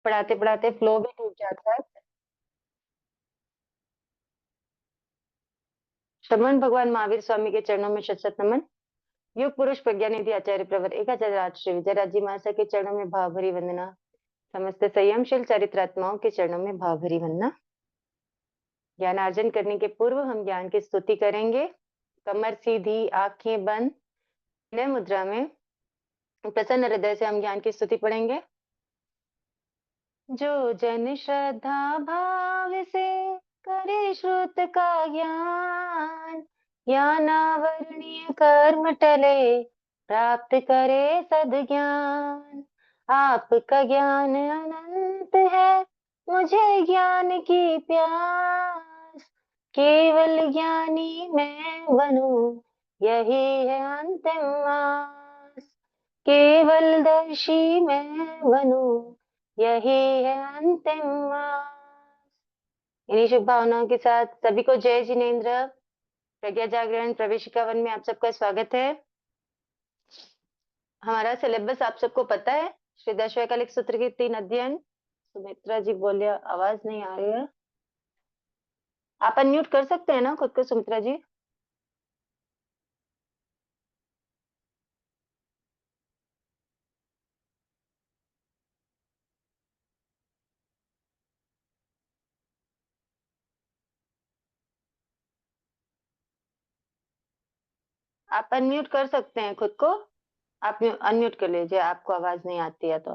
पढ़ाते पढ़ाते फ्लो भी टूट जाता है। श्रमण भगवान महावीर स्वामी के चरणों में शत शत नमन। युग पुरुष प्रज्ञानिधि आचार्य प्रवर एक आचार्य राज श्री विजय जी महाशय के चरणों में भाव भरी वंदना। समस्त संयमशील चरित्रात्माओं के चरणों में भाव भरी वंदना। ज्ञानार्जन करने के पूर्व हम ज्ञान की स्तुति करेंगे। कमर सीधी, आंखें बंद, विनय मुद्रा में प्रसन्न हृदय से हम ज्ञान की स्तुति पढ़ेंगे। जो जन श्रद्धा भाव से करे श्रुत का ज्ञान, ज्ञानावरणीय कर्म टले प्राप्त करे सद्ज्ञान। आपका ज्ञान अनंत है, मुझे ज्ञान की प्यास, केवल ज्ञानी मैं बनूं, यही है अंतिम आस। केवल दर्शी मैं बनूं, यही है अंतिम आस। इन्हीं शुभ भावनाओं के साथ सभी को जय जिनेन्द्र। प्रज्ञा जागरण प्रवेशिका वन में आप सबका स्वागत है। हमारा सिलेबस आप सबको पता है। श्री दशवैकलिक सूत्र के 3 अध्ययन। सुमित्रा जी बोलिए, आवाज नहीं आ रही है। आप अनम्यूट कर सकते हैं ना खुद को, सुमित्रा जी? आप अनम्यूट कर सकते हैं खुद को। आप अनम्यूट कर लीजिए, आपको आवाज नहीं आती है तो।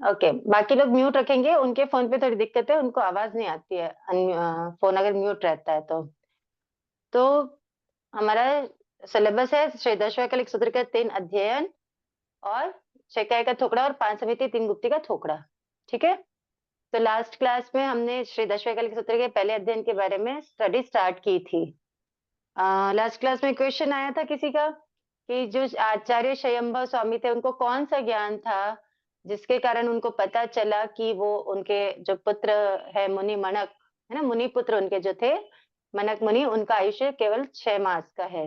ओके, बाकी लोग म्यूट रखेंगे, उनके फोन पे थोड़ी दिक्कत है, उनको आवाज नहीं आती है फोन अगर म्यूट रहता है तो हमारा सिलेबस है श्री दशवैकलिक सूत्र का 3 अध्ययन और 6 काय का थोकड़ा और 5 समिति 3 गुप्ती का थोकड़ा। ठीक है, तो लास्ट क्लास में हमने श्री दशवैकलिक सूत्र के पहले अध्ययन के बारे में स्टडी स्टार्ट की थी। लास्ट क्लास में क्वेश्चन आया था किसी का कि जो आचार्य स्वयंभव स्वामी थे उनको कौन सा ज्ञान था जिसके कारण उनको पता चला कि वो उनके जो पुत्र है मुनि मनक, है ना, मुनि पुत्र उनके जो थे मनक मुनि, उनका आयुष्य केवल 6 मास का है।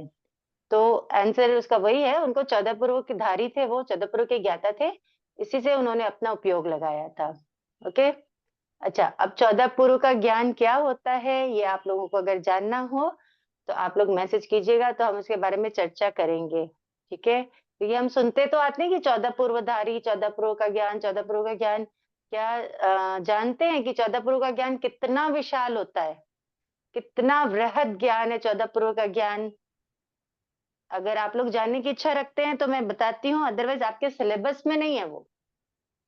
तो आंसर उसका वही है, उनको 14 पुरुष के धारी थे, वो 14 पुरुष के ज्ञाता थे, इसी से उन्होंने अपना उपयोग लगाया था। ओके, अच्छा, अब 14 पुरुष का ज्ञान क्या होता है ये आप लोगों को अगर जानना हो तो आप लोग मैसेज कीजिएगा, तो हम उसके बारे में चर्चा करेंगे। ठीक है, क्योंकि हम सुनते तो आते हैं कि 14 पूर्वधारी, 14 पुरुष का ज्ञान, 14 पुरुष का ज्ञान। क्या जानते हैं कि 14 पुरुष का ज्ञान कितना विशाल होता है, कितना वृहद ज्ञान है 14 पुरुष का ज्ञान? अगर आप लोग जानने की इच्छा रखते हैं तो मैं बताती हूँ, अदरवाइज आपके सिलेबस में नहीं है वो।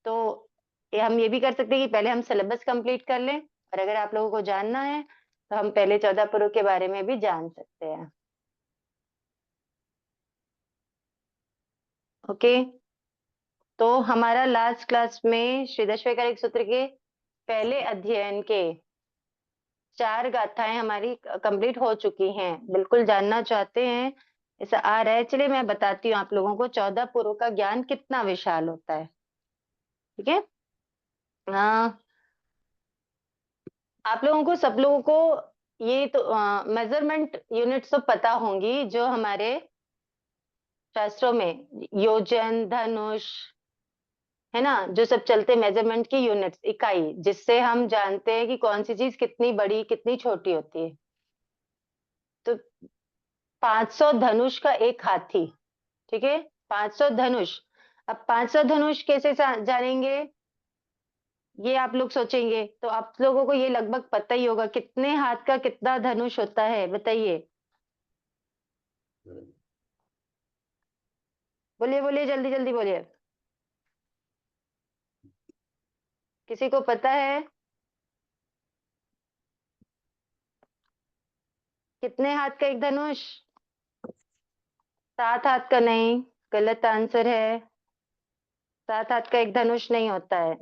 तो हम ये भी कर सकते हैं कि पहले हम सिलेबस कंप्लीट कर लें, और अगर आप लोगों को जानना है तो हम पहले 14 पुरुष के बारे में भी जान सकते हैं। ओके, तो हमारा लास्ट क्लास में श्री दशवैकलिक सूत्र के पहले अध्ययन के 4 गाथाएं हमारी कंप्लीट हो चुकी हैं। बिल्कुल जानना चाहते हैं ऐसा आ रहा है, चलिए मैं बताती हूँ आप लोगों को 14 पुरुष का ज्ञान कितना विशाल होता है। ठीक है, आप लोगों को, सब लोगों को ये तो मेजरमेंट यूनिट्स तो पता होंगी जो हमारे शास्त्रों में योजन, धनुष, है ना, जो सब चलते मेजरमेंट की यूनिट्स, इकाई, जिससे हम जानते हैं कि कौन सी चीज कितनी बड़ी कितनी छोटी होती है। तो 500 धनुष का एक हाथी। ठीक है, 500 धनुष। अब 500 धनुष कैसे जानेंगे ये आप लोग सोचेंगे, तो आप लोगों को ये लगभग पता ही होगा कितने हाथ का कितना धनुष होता है, बताइए। बोलिए बोलिए, जल्दी जल्दी बोलिए, किसी को पता है कितने हाथ का एक धनुष? 7 हाथ का नहीं, गलत आंसर है। 7 हाथ का एक धनुष नहीं होता है।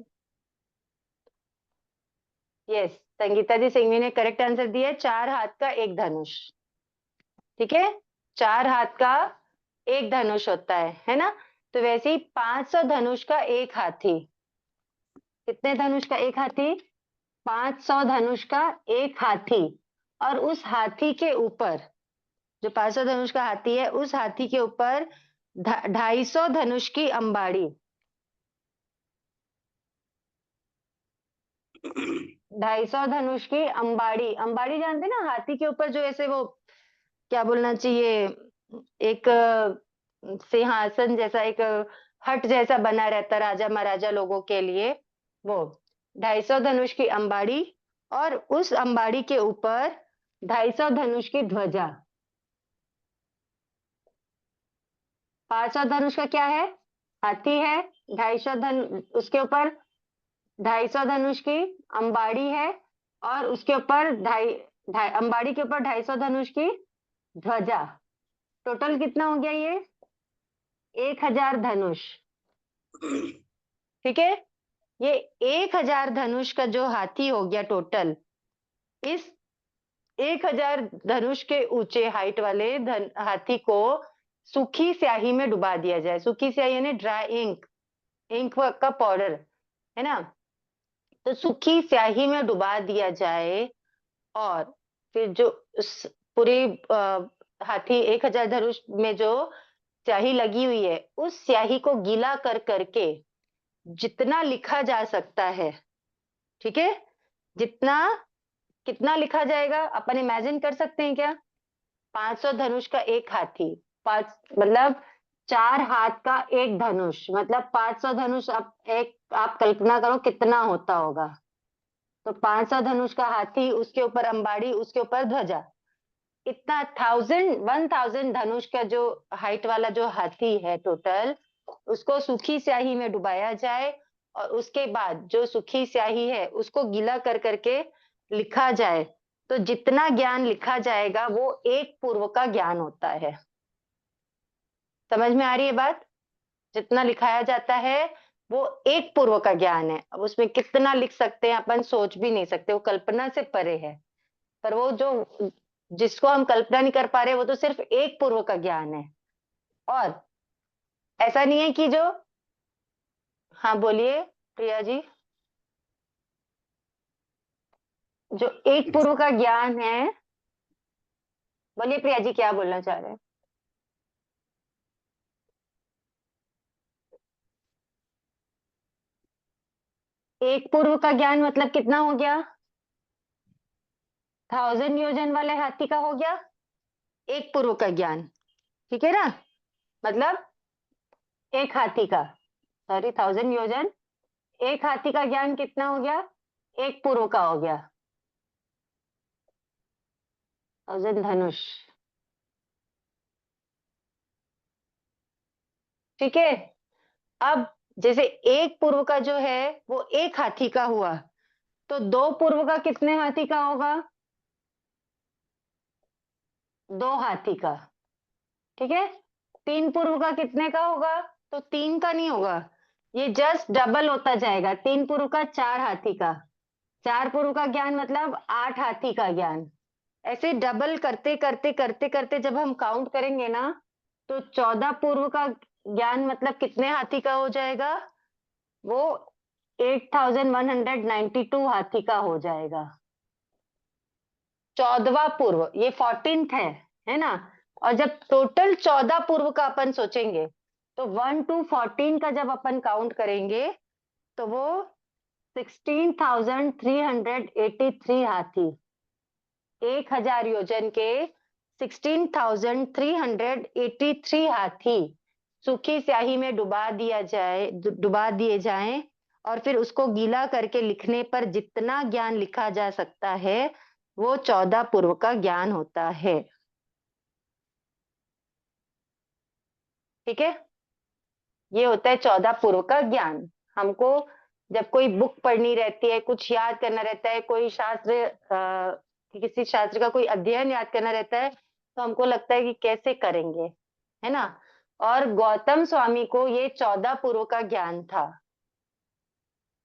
यस, संगीता जी सिंघवी ने करेक्ट आंसर दिया, 4 हाथ का एक धनुष। ठीक है, 4 हाथ का एक धनुष होता है ना? तो वैसे ही 500 धनुष का एक हाथी। कितने धनुष का एक हाथी? 500 धनुष का एक हाथी। और उस हाथी के ऊपर, जो 500 धनुष का हाथी है, उस हाथी के ऊपर 250 धनुष की अंबाड़ी। 250 धनुष की अंबाड़ी। अंबाड़ी जानते ना, हाथी के ऊपर जो ऐसे वो क्या बोलना चाहिए, एक सिंहासन जैसा, एक हट जैसा बना रहता राजा महाराजा लोगों के लिए, वो 250 धनुष की अंबाड़ी, और उस अंबाड़ी के ऊपर 250 धनुष की ध्वजा। 500 धनुष का क्या है, हाथी है। 250 उसके ऊपर 250 धनुष की अंबाड़ी है, और उसके ऊपर ढाई ढाई अंबाड़ी के ऊपर 250 धनुष की ध्वजा। टोटल कितना हो गया ये, 1000 धनुष। ठीक है, ये 1000 धनुष का जो हाथी हो गया टोटल। इस 1000 धनुष के ऊंचे हाइट वाले हाथी को सूखी स्याही में डुबा दिया जाए। सूखी स्याही यानी ड्राई इंक, इंक का पाउडर है ना, तो सूखी स्याही में डुबा दिया जाए। और फिर जो उस पूरी हाथी 1000 धनुष में जो स्याही लगी हुई है, उस स्याही को गीला कर करके जितना लिखा जा सकता है, ठीक है, जितना कितना लिखा जाएगा अपन इमेजिन कर सकते हैं क्या? 500 धनुष का एक हाथी, पांच मतलब 4 हाथ का एक धनुष, मतलब 500 धनुष। आप कल्पना करो कितना होता होगा। तो 500 धनुष का हाथी, उसके ऊपर अंबाड़ी, उसके ऊपर ध्वजा, इतना 1000 धनुष का जो हाइट वाला जो हाथी है टोटल, उसको सूखी स्याही में डुबाया जाए। और उसके बाद जो सूखी स्याही है उसको गीला कर करके लिखा जाए। तो जितना ज्ञान लिखा जाएगा वो एक पूर्व का ज्ञान होता है। समझ में आ रही है बात? जितना लिखाया जाता है वो एक पूर्व का ज्ञान है। अब उसमें कितना लिख सकते हैं अपन सोच भी नहीं सकते, वो कल्पना से परे है। पर वो जो जिसको हम कल्पना नहीं कर पा रहे वो तो सिर्फ एक पूर्व का ज्ञान है। और ऐसा नहीं है कि जो, हाँ बोलिए प्रिया जी। जो एक पूर्व का ज्ञान है, बोलिए प्रिया जी क्या बोलना चाह रहे हैं? एक पूर्व का ज्ञान मतलब कितना हो गया? 1000 योजन वाले हाथी का हो गया एक पूर्व का ज्ञान। ठीक है ना, मतलब एक हाथी का, सॉरी 1000 योजन, एक हाथी का ज्ञान कितना हो गया? एक पूर्व का हो गया। 1000 धनुष। ठीक है, अब जैसे एक पूर्व का जो है वो एक हाथी का हुआ, तो दो पूर्व का कितने हाथी का होगा? दो हाथी का। ठीक है, तीन पूर्व का कितने का होगा? तो तीन का नहीं होगा, ये जस्ट डबल होता जाएगा। तीन पूर्व का 4 हाथी का, 4 पूर्व का ज्ञान मतलब 8 हाथी का ज्ञान। ऐसे डबल करते करते करते करते जब हम काउंट करेंगे ना, तो 14 पूर्व का ज्ञान मतलब कितने हाथी का हो जाएगा? वो 8192 हाथी का हो जाएगा। 14वां पूर्व, ये 14th है ना। और जब टोटल 14 पूर्व का अपन सोचेंगे, तो 1 to 14 का जब अपन काउंट करेंगे, तो वो 16,383 हाथी, 1000 योजन के 16,383 हाथी सूखी स्याही में डुबा दिए जाएं। और फिर उसको गीला करके लिखने पर जितना ज्ञान लिखा जा सकता है वो 14 पूर्व का ज्ञान होता है। ठीक है, ये होता है 14 पूर्व का ज्ञान। हमको जब कोई बुक पढ़नी रहती है, कुछ याद करना रहता है, कोई शास्त्र किसी शास्त्र का कोई अध्ययन याद करना रहता है, तो हमको लगता है कि कैसे करेंगे, है ना। और गौतम स्वामी को ये 14 पूर्व का ज्ञान था।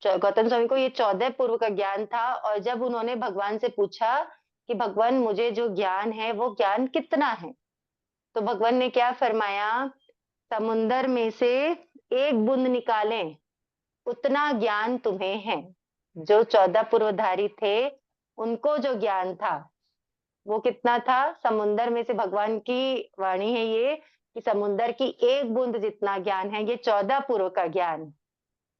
गौतम स्वामी को ये 14 पूर्व का ज्ञान था। और जब उन्होंने भगवान से पूछा कि भगवान मुझे जो ज्ञान है वो ज्ञान कितना है, तो भगवान ने क्या फरमाया, समुंदर में से एक बूंद निकालें उतना ज्ञान तुम्हें है। जो 14 पूर्वधारी थे उनको जो ज्ञान था वो कितना था? समुंदर में से, भगवान की वाणी है ये, कि समुंदर की एक बूंद जितना ज्ञान है ये 14 पूर्व का ज्ञान।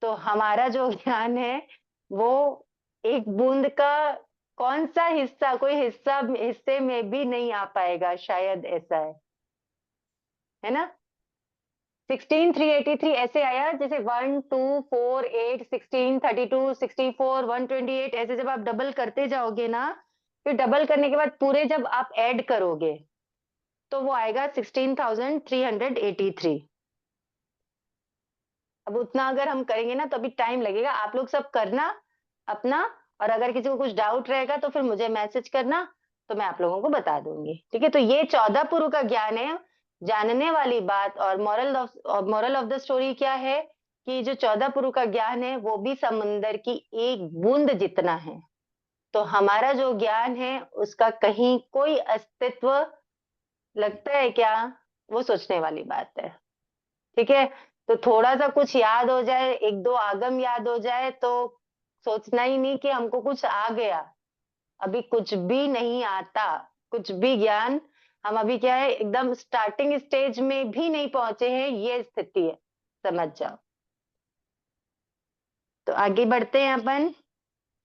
तो हमारा जो ज्ञान है वो एक बूंद का कौन सा हिस्सा, कोई हिस्से में भी नहीं आ पाएगा, शायद ऐसा है ना। 16,383 ऐसे आया, जैसे 1 2 4 8 16 32 64 128, ऐसे जब आप डबल करते जाओगे ना, फिर डबल करने के बाद पूरे जब आप ऐड करोगे तो वो आएगा 16,383। अब उतना अगर हम करेंगे ना तो अभी टाइम लगेगा, आप लोग सब करना अपना, और अगर किसी को कुछ डाउट रहेगा तो फिर मुझे मैसेज करना, तो मैं आप लोगों को बता दूंगी, ठीक है। तो ये 14 पुरु का ज्ञान है। जानने वाली बात और मोरल ऑफ द स्टोरी क्या है कि जो 14 पुरु का ज्ञान है वो भी समुंदर की एक बूंद जितना है। तो हमारा जो ज्ञान है उसका कहीं कोई अस्तित्व लगता है क्या, वो सोचने वाली बात है, ठीक है। तो थोड़ा सा कुछ याद हो जाए, एक दो आगम याद हो जाए, तो सोचना ही नहीं कि हमको कुछ आ गया। अभी कुछ भी नहीं आता, कुछ भी ज्ञान, हम अभी क्या है, एकदम स्टार्टिंग स्टेज में भी नहीं पहुंचे हैं, ये स्थिति है, समझ जाओ। तो आगे बढ़ते हैं अपन।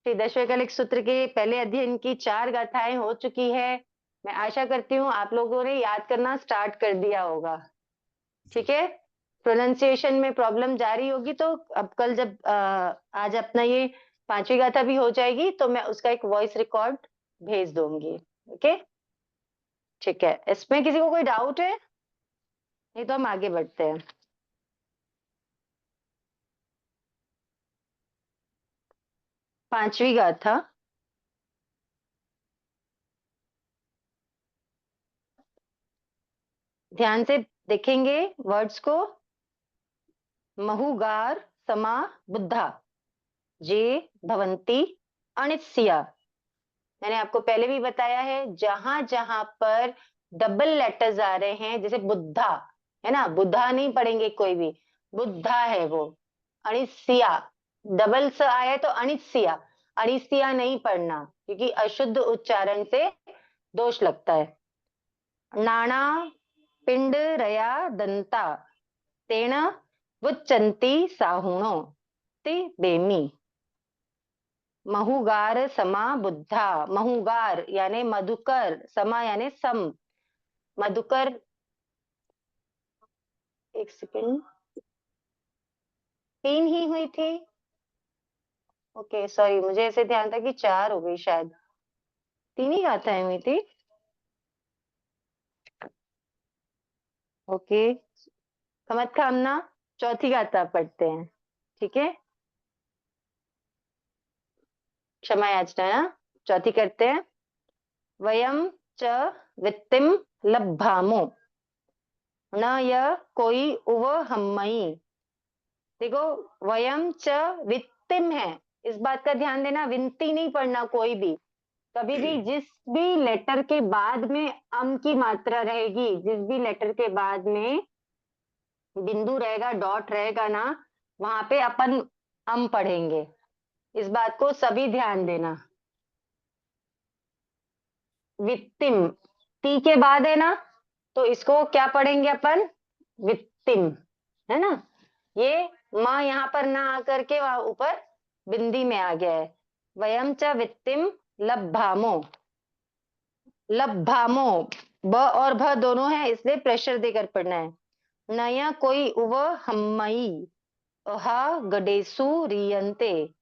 श्री दशवैकलिक सूत्र के पहले अध्ययन की 4 गाथाएं हो चुकी है। मैं आशा करती हूँ आप लोगों ने याद करना स्टार्ट कर दिया होगा, ठीक है। प्रोनाउंसिएशन में प्रॉब्लम जारी होगी तो अब कल जब आज अपना ये 5वीं गाथा भी हो जाएगी तो मैं उसका एक वॉइस रिकॉर्ड भेज दूंगी, ओके, ठीक है। इसमें किसी को कोई डाउट है? नहीं तो हम आगे बढ़ते हैं। पांचवी गाथा। ध्यान से देखेंगे वर्ड्स को। महुगार समा बुद्धा जे भवंती अनित्सिया। मैंने आपको पहले भी बताया है, जहां जहां पर डबल लेटर्स आ रहे हैं, जैसे बुद्धा है ना, बुद्धा नहीं पढ़ेंगे कोई भी, बुद्धा है वो। अनिसिया डबल स आया तो अनिसिया, अनिसिया नहीं पढ़ना क्योंकि अशुद्ध उच्चारण से दोष लगता है। नाना पिंड रया दंता तेण वुच्चन्ति साहुणो ते बेमी। महुगार समा बुद्धा, महुगार यानी मधुकर, समा यानी सम, मधुकर। एक सेकंड, 3 ही हुई थी, ओके सॉरी, मुझे ऐसे ध्यान था कि 4 हो गई, शायद 3 ही गाथाएं हुई थी, ओके। खमत खामना चौथी गाथा पढ़ते हैं, ठीक है। क्षमा याचना ना, चौथी करते हैं। वयम च वित्तिम लब्भामो न य कोई उव हम्मई। देखो, वयम च वित्तिम है, इस बात का ध्यान देना, विनती नहीं पढ़ना कोई भी। कभी भी जिस भी लेटर के बाद में अम की मात्रा रहेगी, जिस भी लेटर के बाद में बिंदु रहेगा, डॉट रहेगा ना, वहां पे अपन अम पढ़ेंगे, इस बात को सभी ध्यान देना। वित्तिम ती के बाद है ना, तो इसको क्या पढ़ेंगे अपन, वित्तिम, है ना। ये माँ यहाँ पर ना आकर के वहां ऊपर बिंदी में आ गया है। वयम च वित्तिम लब्भामो, लब्भामो, ब और भ दोनों है इसलिए प्रेशर देकर पढ़ना है। नया कोई उव हम्मई अहा गडेसु रियंते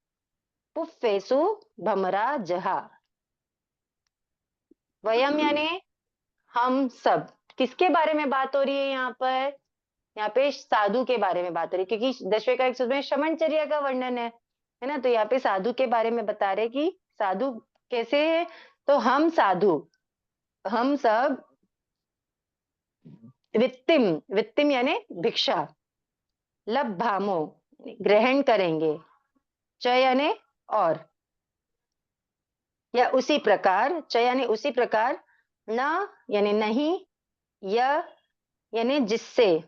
पुफ्फेसु भमरा जहा। वयम यानी हम सब, किसके बारे में बात हो रही है यहाँ पर, यहाँ पे साधु के बारे में बात हो रही है, क्योंकि दशवे का एक सूत्र में शमनचर्या का वर्णन है ना, तो यहाँ पे साधु के बारे में बता रहे कि साधु कैसे है। तो हम साधु, हम सब वित्तिम, वित्तिम यानी भिक्षा, लब्भामो ग्रहण करेंगे, च यानी और, या उसी प्रकार, च यानी उसी प्रकार, न यानी नहीं, य यानी जिससे,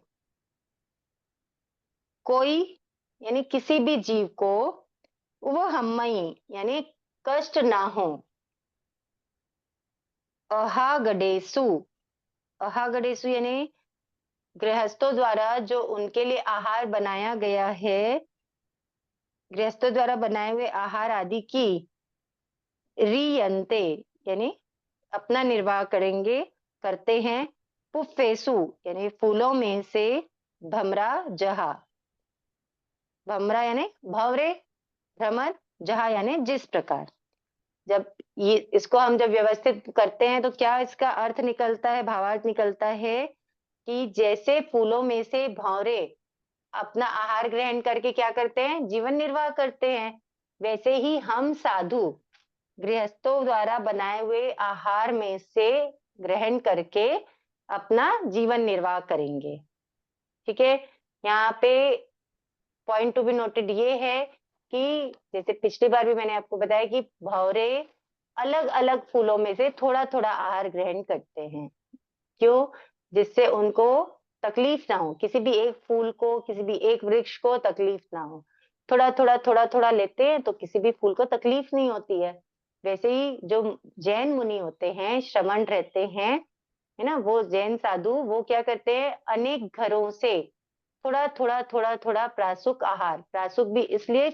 कोई यानी किसी भी जीव को, वो हम्मई यानी कष्ट ना हो, अहागडेसु, अहागडेसु यानी गृहस्थों द्वारा जो उनके लिए आहार बनाया गया है, गृहस्थों द्वारा बनाए हुए आहार आदि की रियंते यानी अपना निर्वाह करेंगे, करते हैं। पुफ्फेसु यानी फूलों में से, भमरा जहा, भमरा यानी भंवरे, भ्रमर, जहा यानी जिस प्रकार। जब ये इसको हम जब व्यवस्थित करते हैं तो क्या इसका अर्थ निकलता है, भावार्थ निकलता है कि जैसे फूलों में से भंवरे अपना आहार ग्रहण करके क्या करते हैं, जीवन निर्वाह करते हैं, वैसे ही हम साधु गृहस्थों द्वारा बनाए हुए आहार में से ग्रहण करके अपना जीवन निर्वाह करेंगे। ठीक है, यहाँ पे पॉइंट टू बी नोटेड ये है कि जैसे पिछली बार भी मैंने आपको बताया कि भंवरे अलग अलग फूलों में से थोड़ा थोड़ा आहार ग्रहण करते हैं। क्यों? जिससे उनको तकलीफ ना हो, किसी भी एक फूल को, किसी भी एक वृक्ष को तकलीफ ना हो। थोड़ा थोड़ा लेते हैं तो किसी भी फूल को तकलीफ नहीं होती है। वैसे ही जो जैन मुनि होते हैं, श्रमण रहते हैं, है ना, वो जैन साधु वो क्या करते हैं, अनेक घरों से थोड़ा थोड़ा प्रासुक आहार, प्रासुक भी इसलिए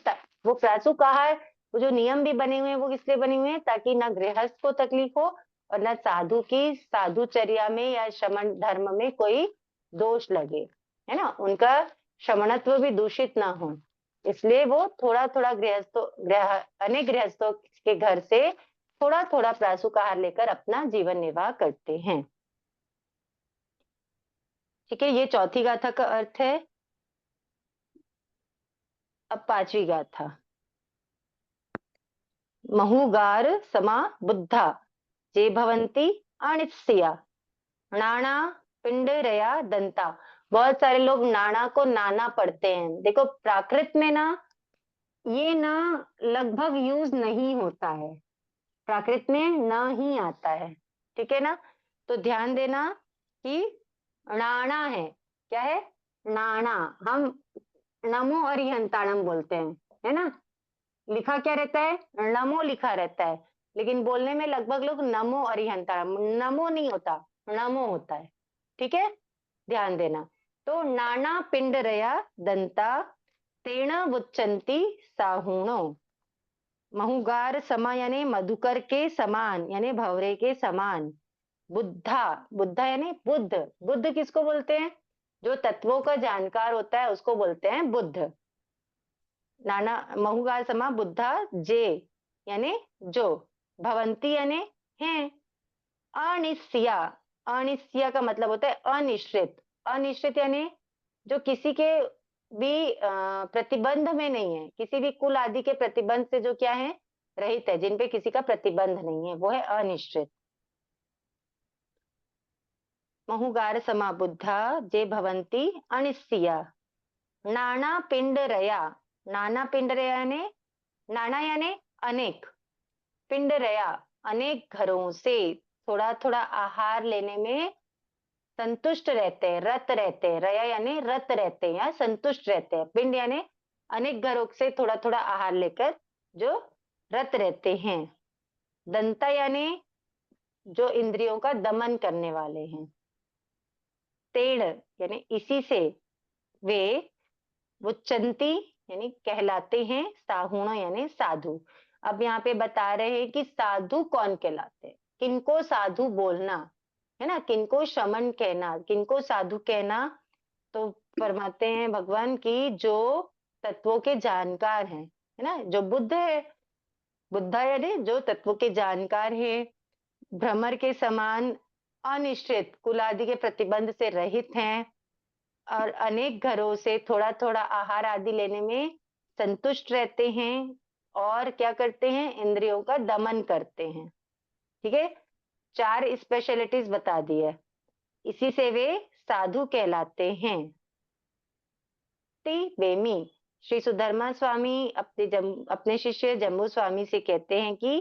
वो प्रासुक आहार, वो जो नियम भी बने हुए हैं वो इसलिए बने हुए हैं ताकि ना गृहस्थ को तकलीफ हो और ना साधु की साधुचर्या में या श्रमण धर्म में कोई दोष लगे, है ना, उनका श्रमणत्व भी दूषित ना हो। इसलिए वो थोड़ा थोड़ा अनेक गृहस्थों के घर से थोड़ा थोड़ा प्रासुक आहार लेकर अपना जीवन निर्वाह करते हैं। ठीक है, ये चौथी गाथा का अर्थ है। अब पांचवी गाथा। महुगार समा बुद्धा जे भवंती अनित्स्या, नाना पिंडरया दंता। बहुत सारे लोग नाना को नाना पढ़ते हैं। देखो प्राकृत में ना ये ना लगभग यूज नहीं होता है, प्राकृत में ना ही आता है। ठीक है ना, तो ध्यान देना कि नाना है, क्या है, नाना। हम नमो अरिहंताणम बोलते हैं, है ना, लिखा क्या रहता है, नमो लिखा रहता है, लेकिन बोलने में लगभग लोग नमो अरिहंताणम, नमो नहीं होता, नमो होता है। ठीक है, ध्यान देना। तो नाना पिंड रया दंता तेण वुच्चंती साहुणो। महुगार समा यानी मधुकर के समान, यानी भंवरे के समान। बुद्धा, बुद्धा यानी बुद्ध, बुद्ध किसको बोलते हैं, जो तत्वों का जानकार होता है उसको बोलते हैं बुद्ध। नाना महुगार समा बुद्धा जे यानी जो, भवंती यानी हैं, अनिश्चिया, अनिश्चिया का मतलब होता है अनिश्चित, अनिश्चित यानी जो किसी के भी प्रतिबंध में नहीं है, किसी भी कुल आदि के प्रतिबंध से जो क्या है, रहित है, जिन पे किसी का प्रतिबंध नहीं है, वो है अनिश्चित। महुगार समा बुद्धा जे भवंती अनिश्चिया, नाना पिंड रया, नाना पिंड रया यानी, नाना यानी अनेक, पिंड रया अनेक घरों से थोड़ा थोड़ा आहार लेने में संतुष्ट रहते हैं, रत रहते हैं, रया यानी रत रहते हैं या संतुष्ट रहते हैं, पिंड यानी अनेक घरों से थोड़ा थोड़ा आहार लेकर जो रत रहते हैं, दंता यानी जो इंद्रियों का दमन करने वाले हैं, तेड़ यानी इसी से वे उच्चंती यानी कहलाते हैं, साहुण यानी साधु। अब यहाँ पे बता रहे हैं कि साधु कौन कहलाते हैं, किनको साधु बोलना, है ना, किनको शमन कहना, किनको साधु कहना। तो फरमाते हैं भगवान की जो तत्वों के जानकार हैं, है ना, जो बुद्ध है, बुद्धा यानी जो तत्वों के जानकार है, भ्रमर के समान अनिश्चित कुल आदि के प्रतिबंध से रहित हैं और अनेक घरों से थोड़ा थोड़ा आहार आदि लेने में संतुष्ट रहते हैं और क्या करते हैं, इंद्रियों का दमन करते हैं। ठीक है, चार स्पेशलिटीज बता दी है, इसी से वे साधु कहलाते हैं। बेमी, श्री सुधर्मा स्वामी अपने शिष्य जम्बू स्वामी से कहते हैं कि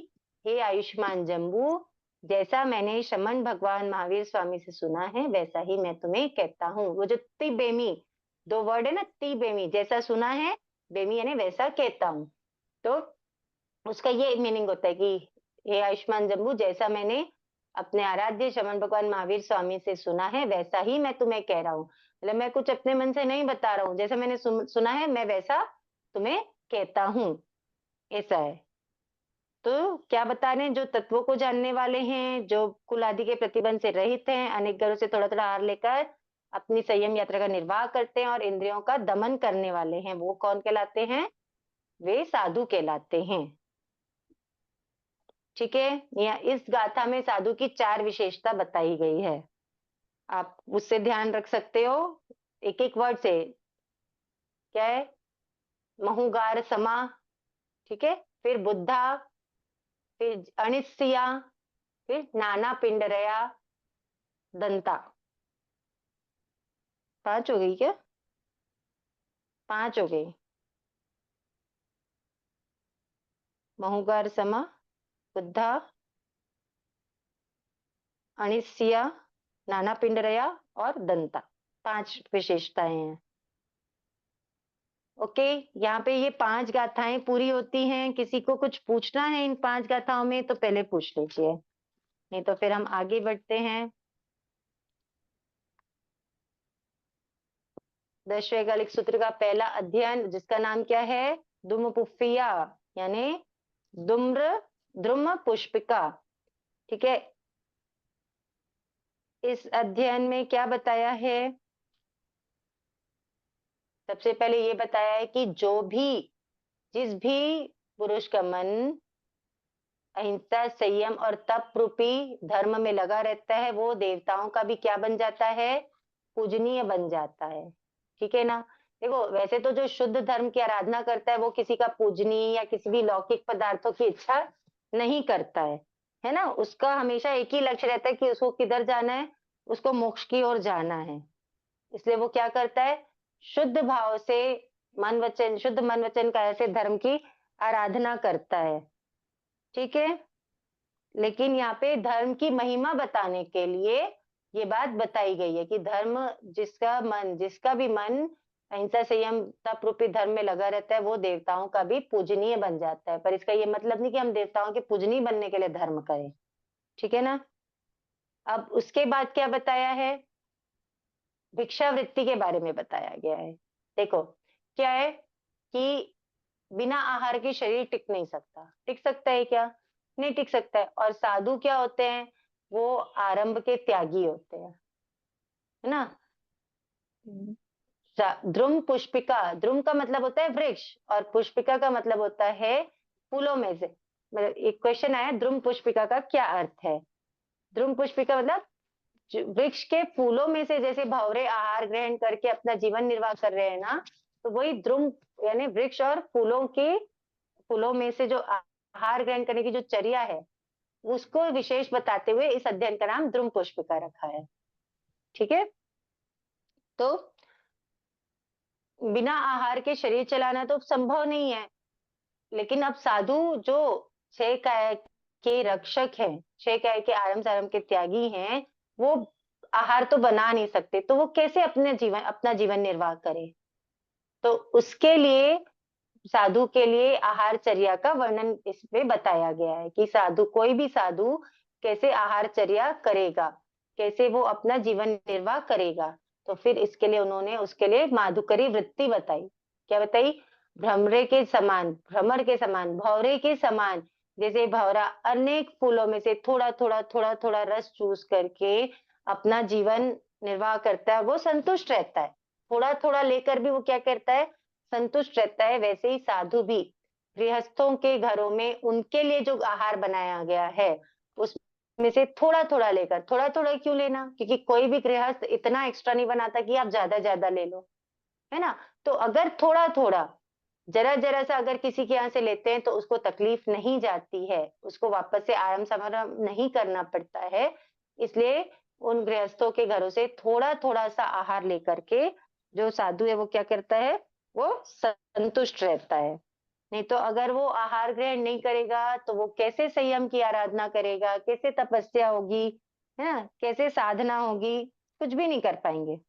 हे आयुष्मान जम्बू, जैसा मैंने शमन भगवान महावीर स्वामी से सुना है वैसा ही मैं तुम्हें कहता हूँ। वो जो ती बेमी दो वर्ड है ना, ती बेमी, जैसा सुना है, बेमी यानी वैसा कहता हूँ, तो उसका ये मीनिंग होता है कि हे आयुष्मान जम्बू, जैसा मैंने अपने आराध्य शमन भगवान महावीर स्वामी से सुना है वैसा ही मैं तुम्हें कह रहा हूँ। मतलब मैं कुछ अपने मन से नहीं बता रहा हूँ, जैसा मैंने सुना है मैं वैसा तुम्हें कहता हूँ, ऐसा है। तो क्या बता रहे हैं, जो तत्वों को जानने वाले हैं, जो कुल आदि के प्रतिबंध से रहित हैं, अनेक घरों से थोड़ा थोड़ा आहार लेकर अपनी संयम यात्रा का निर्वाह करते हैं और इंद्रियों का दमन करने वाले हैं, वो कौन कहलाते हैं? वे साधु कहलाते हैं। ठीक है, या इस गाथा में साधु की 4 विशेषता बताई गई है, आप उससे ध्यान रख सकते हो एक एक वर्ड से। क्या है? महुगार समा, ठीक है, फिर बुद्धा, फिर अनिस्सिया, फिर नाना पिंडरया दंता। 5 हो गई क्या? 5 हो गई। महुगार समा, बुद्धा, अनिस्सिया, नाना पिंडरया और दंता, 5 विशेषताएं हैं। ओके, यहाँ पे ये 5 गाथाएं पूरी होती हैं। किसी को कुछ पूछना है इन 5 गाथाओं में तो पहले पूछ लीजिए, नहीं तो फिर हम आगे बढ़ते हैं। 10वें गलिक सूत्र का पहला अध्ययन, जिसका नाम क्या है? दुमपुफिया, यानी दुम्र द्रुम पुष्पिका। ठीक है, इस अध्ययन में क्या बताया है? सबसे पहले ये बताया है कि जिस भी पुरुष का मन अहिंसा, संयम और तप रूपी धर्म में लगा रहता है, वो देवताओं का भी क्या बन जाता है? पूजनीय बन जाता है। ठीक है ना? देखो, वैसे तो जो शुद्ध धर्म की आराधना करता है वो किसी का पूजनीय या किसी भी लौकिक पदार्थों की इच्छा नहीं करता है ना? उसका हमेशा एक ही लक्ष्य रहता है कि उसको किधर जाना है, उसको मोक्ष की ओर जाना है। इसलिए वो क्या करता है? शुद्ध भाव से शुद्ध मन वचन काया से धर्म की आराधना करता है। ठीक है, लेकिन यहाँ पे धर्म की महिमा बताने के लिए ये बात बताई गई है कि धर्म, जिसका भी मन अहिंसा, संयम, तप रूपी धर्म में लगा रहता है, वो देवताओं का भी पूजनीय बन जाता है। पर इसका ये मतलब नहीं कि हम देवताओं के पूजनीय बनने के लिए धर्म करें। ठीक है ना? अब उसके बाद क्या बताया है? भिक्षावृत्ति के बारे में बताया गया है। देखो, क्या है कि बिना आहार के शरीर टिक नहीं सकता। टिक सकता है क्या? नहीं टिक सकता है। और साधु क्या होते हैं? वो आरंभ के त्यागी होते हैं, है ना? द्रुम पुष्पिका, द्रुम का मतलब होता है वृक्ष और पुष्पिका का मतलब होता है फूलों में से। मतलब एक क्वेश्चन आया, द्रुम पुष्पिका का क्या अर्थ है? द्रुम पुष्पिका मतलब वृक्ष के फूलों में से जैसे भंवरे आहार ग्रहण करके अपना जीवन निर्वाह कर रहे हैं ना, तो वही द्रुम, यानी वृक्ष और फूलों में से जो आहार ग्रहण करने की जो चर्या है, उसको विशेष बताते हुए इस अध्ययन का नाम द्रुम पुष्पिका रखा है। ठीक है, तो बिना आहार के शरीर चलाना तो संभव नहीं है, लेकिन अब साधु जो 6 काया के रक्षक हैं, 6 काया के आरंभ सारंभ के त्यागी हैं, वो आहार तो बना नहीं सकते, तो वो कैसे अपना जीवन निर्वाह करें? तो उसके लिए, साधु के लिए आहारचर्या का वर्णन इसमें बताया गया है कि कोई भी साधु कैसे आहारचर्या करेगा, कैसे वो अपना जीवन निर्वाह करेगा। तो फिर इसके लिए उन्होंने उसके लिए माधुकरी वृत्ति बताई। क्या बताई? भ्रमर के समान, भौरे के समान, जैसे भौरा अनेक फूलों में से थोड़ा थोड़ा रस चूस करके अपना जीवन निर्वाह करता है, वो संतुष्ट रहता है। थोड़ा थोड़ा लेकर भी वो क्या करता है? संतुष्ट रहता है। वैसे ही साधु भी गृहस्थों के घरों में उनके लिए जो आहार बनाया गया है, उसमें से थोड़ा थोड़ा लेकर, थोड़ा थोड़ा क्यों लेना? क्योंकि कोई भी गृहस्थ इतना एक्स्ट्रा नहीं बनाता कि आप ज्यादा ज्यादा ले लो, है ना? तो अगर थोड़ा थोड़ा, जरा जरा सा अगर किसी के यहाँ से लेते हैं तो उसको तकलीफ नहीं जाती है, उसको वापस से आराम समाराम नहीं करना पड़ता है। इसलिए उन गृहस्थों के घरों से थोड़ा थोड़ा सा आहार लेकर के जो साधु है वो क्या करता है? वो संतुष्ट रहता है। नहीं तो अगर वो आहार ग्रहण नहीं करेगा तो वो कैसे संयम की आराधना करेगा, कैसे तपस्या होगी, है ना, कैसे साधना होगी? कुछ भी नहीं कर पाएंगे।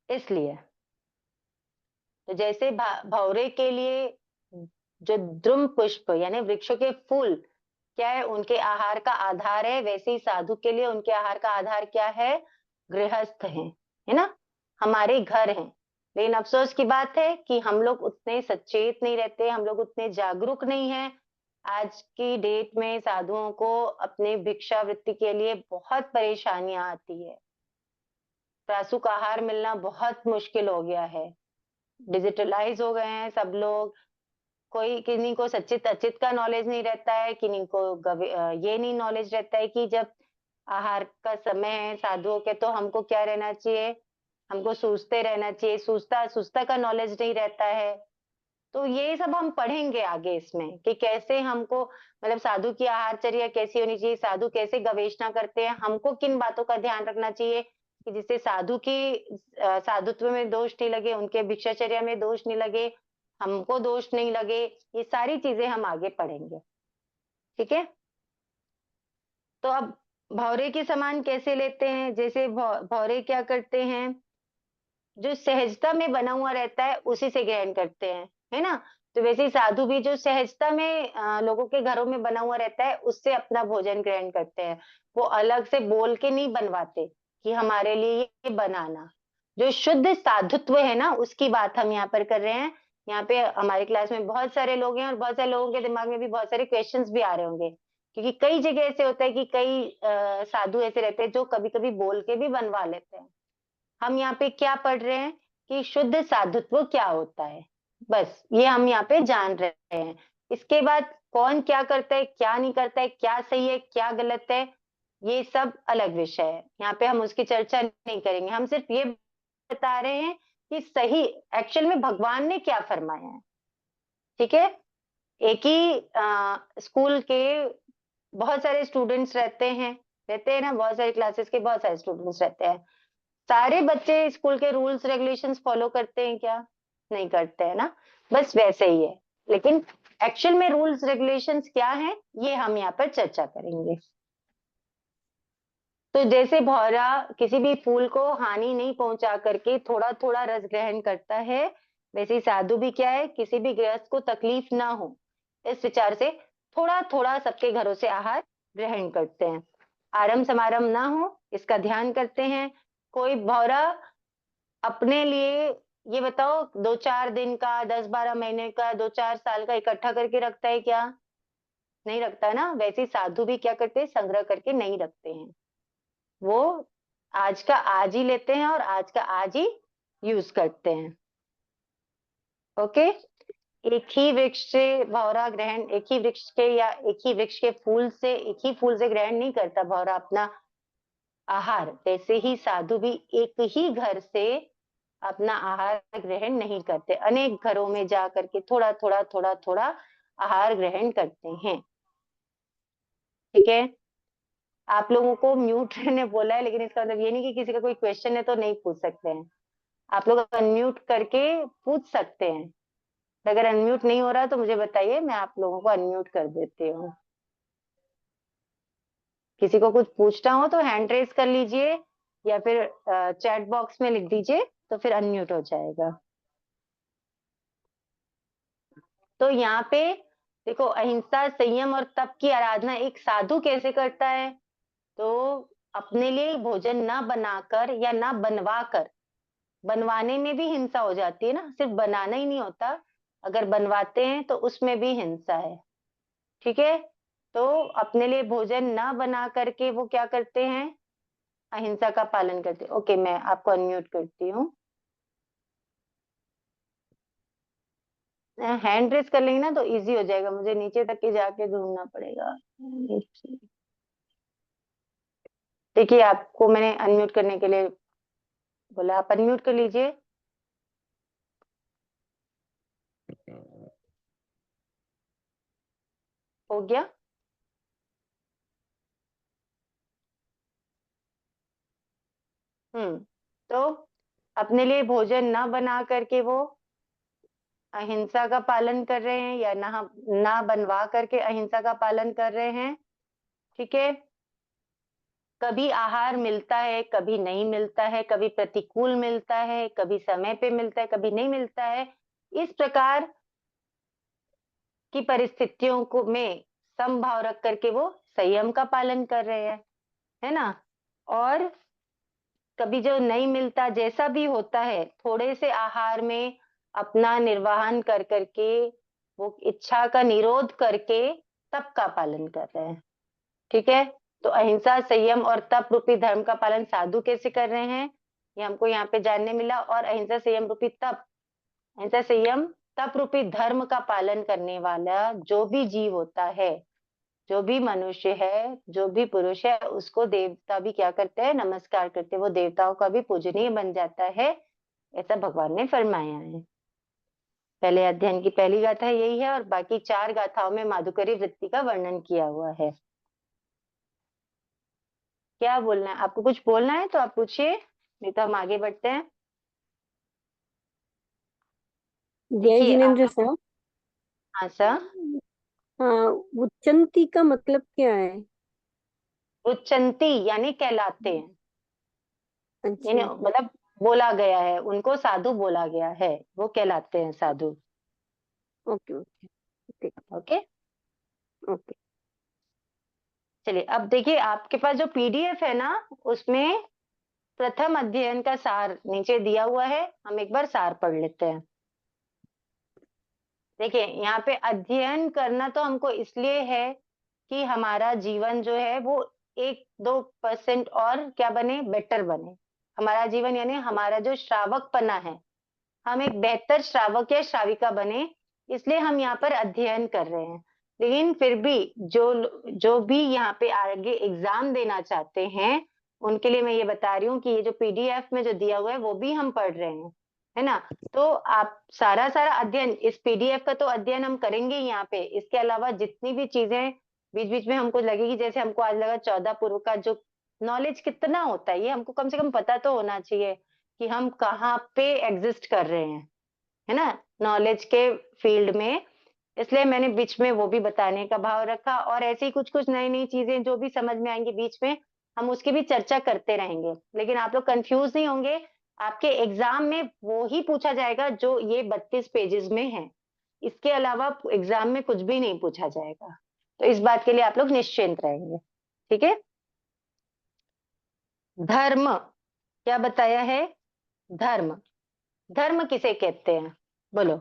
इसलिए तो जैसे भौरे के लिए जो द्रुम पुष्प यानी वृक्षों के फूल क्या है, उनके आहार का आधार है, वैसे ही साधु के लिए उनके आहार का आधार क्या है? गृहस्थ है ना, हमारे घर हैं। लेकिन अफसोस की बात है कि हम लोग उतने सचेत नहीं रहते, हम लोग उतने जागरूक नहीं हैं, आज की डेट में साधुओं को अपने भिक्षावृत्ति के लिए बहुत परेशानियां आती है। प्रासुक आहार मिलना बहुत मुश्किल हो गया है। डिजिटलाइज हो गए हैं सब लोग। कोई किन्हीं को सचित अचित का नॉलेज नहीं रहता है, किन्हीं को ये नहीं नॉलेज रहता है कि जब आहार का समय है साधुओं के तो हमको क्या रहना चाहिए, हमको सूझते रहना चाहिए। सूझता सूझता का नॉलेज नहीं रहता है। तो ये सब हम पढ़ेंगे आगे इसमें कि कैसे हमको मतलब साधु की आहारचर्या कैसी होनी चाहिए, साधु कैसे गवेषणा करते हैं, हमको किन बातों का ध्यान रखना चाहिए कि जिससे साधु की साधुत्व में दोष नहीं लगे, उनके भिक्षाचर्या में दोष नहीं लगे, हमको दोष नहीं लगे। ये सारी चीजें हम आगे पढ़ेंगे। ठीक है। तो अब भौरे के समान कैसे लेते हैं, जैसे भौरे क्या करते हैं, जो सहजता में बना हुआ रहता है उसी से ग्रहण करते हैं, है ना। तो वैसे ही साधु भी जो सहजता में लोगों के घरों में बना हुआ रहता है उससे अपना भोजन ग्रहण करते हैं। वो अलग से बोल के नहीं बनवाते कि हमारे लिए ये बनाना। जो शुद्ध साधुत्व है ना उसकी बात हम यहाँ पर कर रहे हैं। यहाँ पे हमारी क्लास में बहुत सारे लोग हैं और बहुत सारे लोगों के दिमाग में भी बहुत सारे क्वेश्चंस भी आ रहे होंगे, क्योंकि कई जगह ऐसे होता है कि कई साधु ऐसे रहते हैं जो कभी कभी बोल के भी बनवा लेते हैं। हम यहाँ पे क्या पढ़ रहे हैं कि शुद्ध साधुत्व क्या होता है, बस ये हम यहाँ पे जान रहे हैं। इसके बाद कौन क्या करता है क्या नहीं करता है, क्या सही है क्या गलत है, ये सब अलग विषय है। यहाँ पे हम उसकी चर्चा नहीं करेंगे। हम सिर्फ ये बता रहे हैं कि सही एक्चुअल में भगवान ने क्या फरमाया है। ठीक है। एक ही स्कूल के बहुत सारे स्टूडेंट्स रहते हैं ना, बहुत सारी क्लासेस के बहुत सारे स्टूडेंट्स रहते हैं। सारे बच्चे स्कूल के रूल्स रेगुलेशंस फॉलो करते हैं क्या? नहीं करते हैं ना। बस वैसे ही है। लेकिन एक्चुअल में रूल्स रेगुलेशंस क्या है ये हम यहाँ पर चर्चा करेंगे। तो जैसे भौरा किसी भी फूल को हानि नहीं पहुंचा करके थोड़ा थोड़ा रस ग्रहण करता है, वैसे ही साधु भी क्या है, किसी भी गृहस्थ को तकलीफ ना हो इस विचार से थोड़ा थोड़ा सबके घरों से आहार ग्रहण करते हैं। आरम समारम ना हो इसका ध्यान करते हैं। कोई भौरा अपने लिए ये बताओ 2-4 दिन का, 10-12 महीने का, 2-4 साल का इकट्ठा करके रखता है क्या? नहीं रखता ना। वैसे ही साधु भी क्या करते हैं, संग्रह करके नहीं रखते हैं। वो आज का आज ही लेते हैं और आज का आज ही यूज करते हैं। ओके। एक ही वृक्ष से भौरा ग्रहण, एक ही वृक्ष के या एक ही वृक्ष के फूल से, एक ही फूल से ग्रहण नहीं करता भौरा अपना आहार। वैसे ही साधु भी एक ही घर से अपना आहार ग्रहण नहीं करते, अनेक घरों में जा करके थोड़ा थोड़ा थोड़ा थोड़ा आहार ग्रहण करते हैं। ठीक है। आप लोगों को म्यूट रहने बोला है, लेकिन इसका मतलब ये नहीं कि किसी का कोई क्वेश्चन है तो नहीं पूछ सकते हैं। आप लोग अनम्यूट करके पूछ सकते हैं। अगर अनम्यूट नहीं हो रहा तो मुझे बताइए, मैं आप लोगों को अनम्यूट कर देती हूँ। किसी को कुछ पूछना हो तो हैंड रेस कर लीजिए या फिर चैट बॉक्स में लिख दीजिए, तो फिर अनम्यूट हो जाएगा। तो यहाँ पे देखो, अहिंसा संयम और तप की आराधना एक साधु कैसे करता है, तो अपने लिए भोजन ना बनाकर या ना बनवा कर, बनवाने में भी हिंसा हो जाती है ना, सिर्फ बनाना ही नहीं होता, अगर बनवाते हैं तो उसमें भी हिंसा है। ठीक है। तो अपने लिए भोजन ना बना करके वो क्या करते हैं, अहिंसा का पालन करते हैं। ओके, मैं आपको अनम्यूट करती हूँ। हैंड रेस कर लेंगे ना तो इजी हो जाएगा, मुझे नीचे तक के जाके ढूंढना पड़ेगा। देखिए, आपको मैंने अनम्यूट करने के लिए बोला, आप अनम्यूट कर लीजिए। हो गया। तो अपने लिए भोजन न बना करके वो अहिंसा का पालन कर रहे हैं, या ना बनवा करके अहिंसा का पालन कर रहे हैं। ठीक है। कभी आहार मिलता है, कभी नहीं मिलता है, कभी प्रतिकूल मिलता है, कभी समय पे मिलता है, कभी नहीं मिलता है। इस प्रकार की परिस्थितियों को में समभाव रख करके वो संयम का पालन कर रहे हैं, है ना। और कभी जो नहीं मिलता, जैसा भी होता है, थोड़े से आहार में अपना निर्वहन कर करके, वो इच्छा का निरोध करके तप का पालन कर रहे हैं। ठीक है, तो अहिंसा, संयम और तप रूपी धर्म का पालन साधु कैसे कर रहे हैं, ये हमको यहाँ पे जानने मिला। और अहिंसा, संयम रूपी तप, अहिंसा, संयम, तप रूपी धर्म का पालन करने वाला जो भी जीव होता है, जो भी मनुष्य है, जो भी पुरुष है, उसको देवता भी क्या करते हैं, नमस्कार करते हैं, वो देवताओं का भी पूजनीय बन जाता है, ऐसा भगवान ने फरमाया है। पहले अध्ययन की पहली गाथा यही है, और बाकी 4 गाथाओं में माधुकरी वृत्ति का वर्णन किया हुआ है। क्या बोलना है आपको, कुछ बोलना है तो आप पूछिए, नहीं तो हम आगे बढ़ते हैं। जय देखिए जिनेन्द्र सर। हाँ सर। हाँ, उच्चंती का मतलब क्या है? उच्चंती यानी कहलाते हैं, यानी अच्छा। मतलब बोला गया है, उनको साधु बोला गया है, वो कहलाते हैं sadhu. Okay okay okay okay, okay. चलिए अब देखिए आपके पास जो पीडीएफ है ना, उसमें प्रथम अध्ययन का सार नीचे दिया हुआ है, हम एक बार सार पढ़ लेते हैं। देखिए यहाँ पे अध्ययन करना तो हमको इसलिए है कि हमारा जीवन जो है वो 1-2% और क्या बने, बेटर बने। हमारा जीवन यानी हमारा जो श्रावकपना है, हम एक बेहतर श्रावक या श्राविका बने, इसलिए हम यहाँ पर अध्ययन कर रहे हैं। लेकिन फिर भी जो भी यहाँ पे आगे एग्जाम देना चाहते हैं, उनके लिए मैं ये बता रही हूँ कि ये जो पीडीएफ में जो दिया हुआ है वो भी हम पढ़ रहे हैं, है ना। तो आप सारा सारा अध्ययन, इस पीडीएफ का तो अध्ययन हम करेंगे यहाँ पे, इसके अलावा जितनी भी चीजें बीच बीच में हमको लगेगी, जैसे हमको आज लगा 14 पूर्व का जो नॉलेज कितना होता है, ये हमको कम से कम पता तो होना चाहिए कि हम कहाँ पे एग्जिस्ट कर रहे हैं, है ना, नॉलेज के फील्ड में। इसलिए मैंने बीच में वो भी बताने का भाव रखा, और ऐसी कुछ कुछ नई नई चीजें जो भी समझ में आएंगी बीच में, हम उसकी भी चर्चा करते रहेंगे। लेकिन आप लोग कंफ्यूज नहीं होंगे, आपके एग्जाम में वो ही पूछा जाएगा जो ये 32 पेजेस में है, इसके अलावा एग्जाम में कुछ भी नहीं पूछा जाएगा। तो इस बात के लिए आप लोग निश्चिंत रहेंगे, ठीक है। धर्म क्या बताया है, धर्म, धर्म किसे कहते हैं, बोलो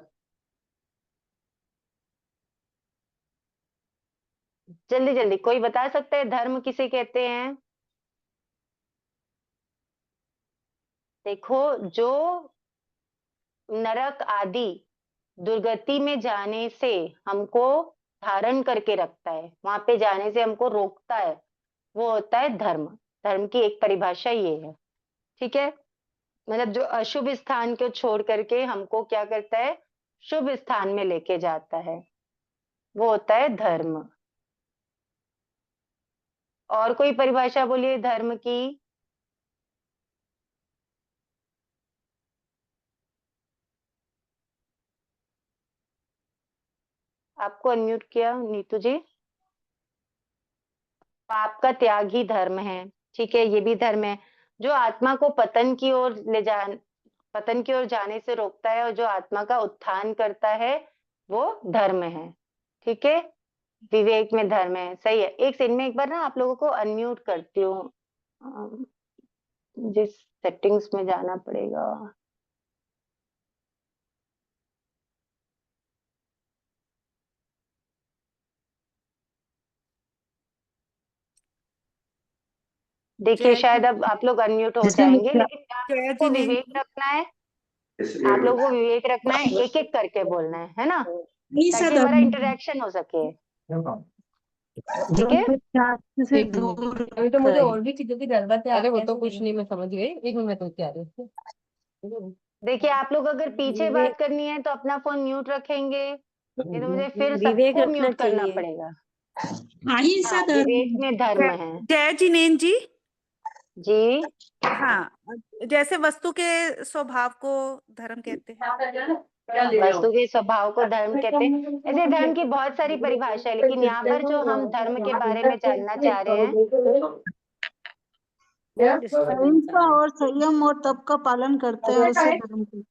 जल्दी जल्दी, कोई बता सकता है धर्म किसे कहते हैं। देखो, जो नरक आदि दुर्गति में जाने से हमको धारण करके रखता है, वहां पे जाने से हमको रोकता है, वो होता है धर्म। धर्म की एक परिभाषा ये है, ठीक है। मतलब जो अशुभ स्थान को छोड़ करके हमको क्या करता है, शुभ स्थान में लेके जाता है, वो होता है धर्म। और कोई परिभाषा बोलिए धर्म की। आपको अनम्यूट किया नीतू जी। पाप का त्याग ही धर्म है, ठीक है, ये भी धर्म है। जो आत्मा को पतन की ओर जाने से रोकता है, और जो आत्मा का उत्थान करता है, वो धर्म है, ठीक है। विवेक में धर्म है, सही है। एक सेकंड में एक बार ना आप लोगों को अनम्यूट करती हूँ, अम, जिस सेटिंग्स में जाना पड़ेगा। देखिए जय शायद अब आप लोग अनम्यूट हो जिसमें जाएंगे, मुख्य लेकिन आप जय लोगों को जिनेन्द्र विवेक रखना है, आप लोगों को विवेक रखना है, एक एक करके बोलना है ना, ताकि हमारा इंटरेक्शन हो सके, ठीक है। से दूर अभी तो मुझे और भी चीजों की जरूरत है। अरे वो तो कुछ नहीं, मैं समझ गई, 1 मिनट में क्या रही हूँ। देखिए आप लोग अगर पीछे विवेक, बात करनी है तो अपना फोन म्यूट रखेंगे, नहीं तो मुझे फिर विवेक सबको रखना म्यूट करना चाहिए। पड़ेगा। अहिंसा हाँ, विवेक धर्म। में धर्म है जय जिनेन्द्र जी। जी। हाँ, जैसे वस्तु के स्वभाव को धर्म कहते हैं। वस्तु के स्वभाव को धर्म कहते हैं, ऐसे धर्म की बहुत सारी परिभाषा है, लेकिन यहाँ पर जो हम धर्म के बारे में जानना चाह रहे हैं, अहिंसा और संयम और तप का पालन करते हैं उसे धर्म कहते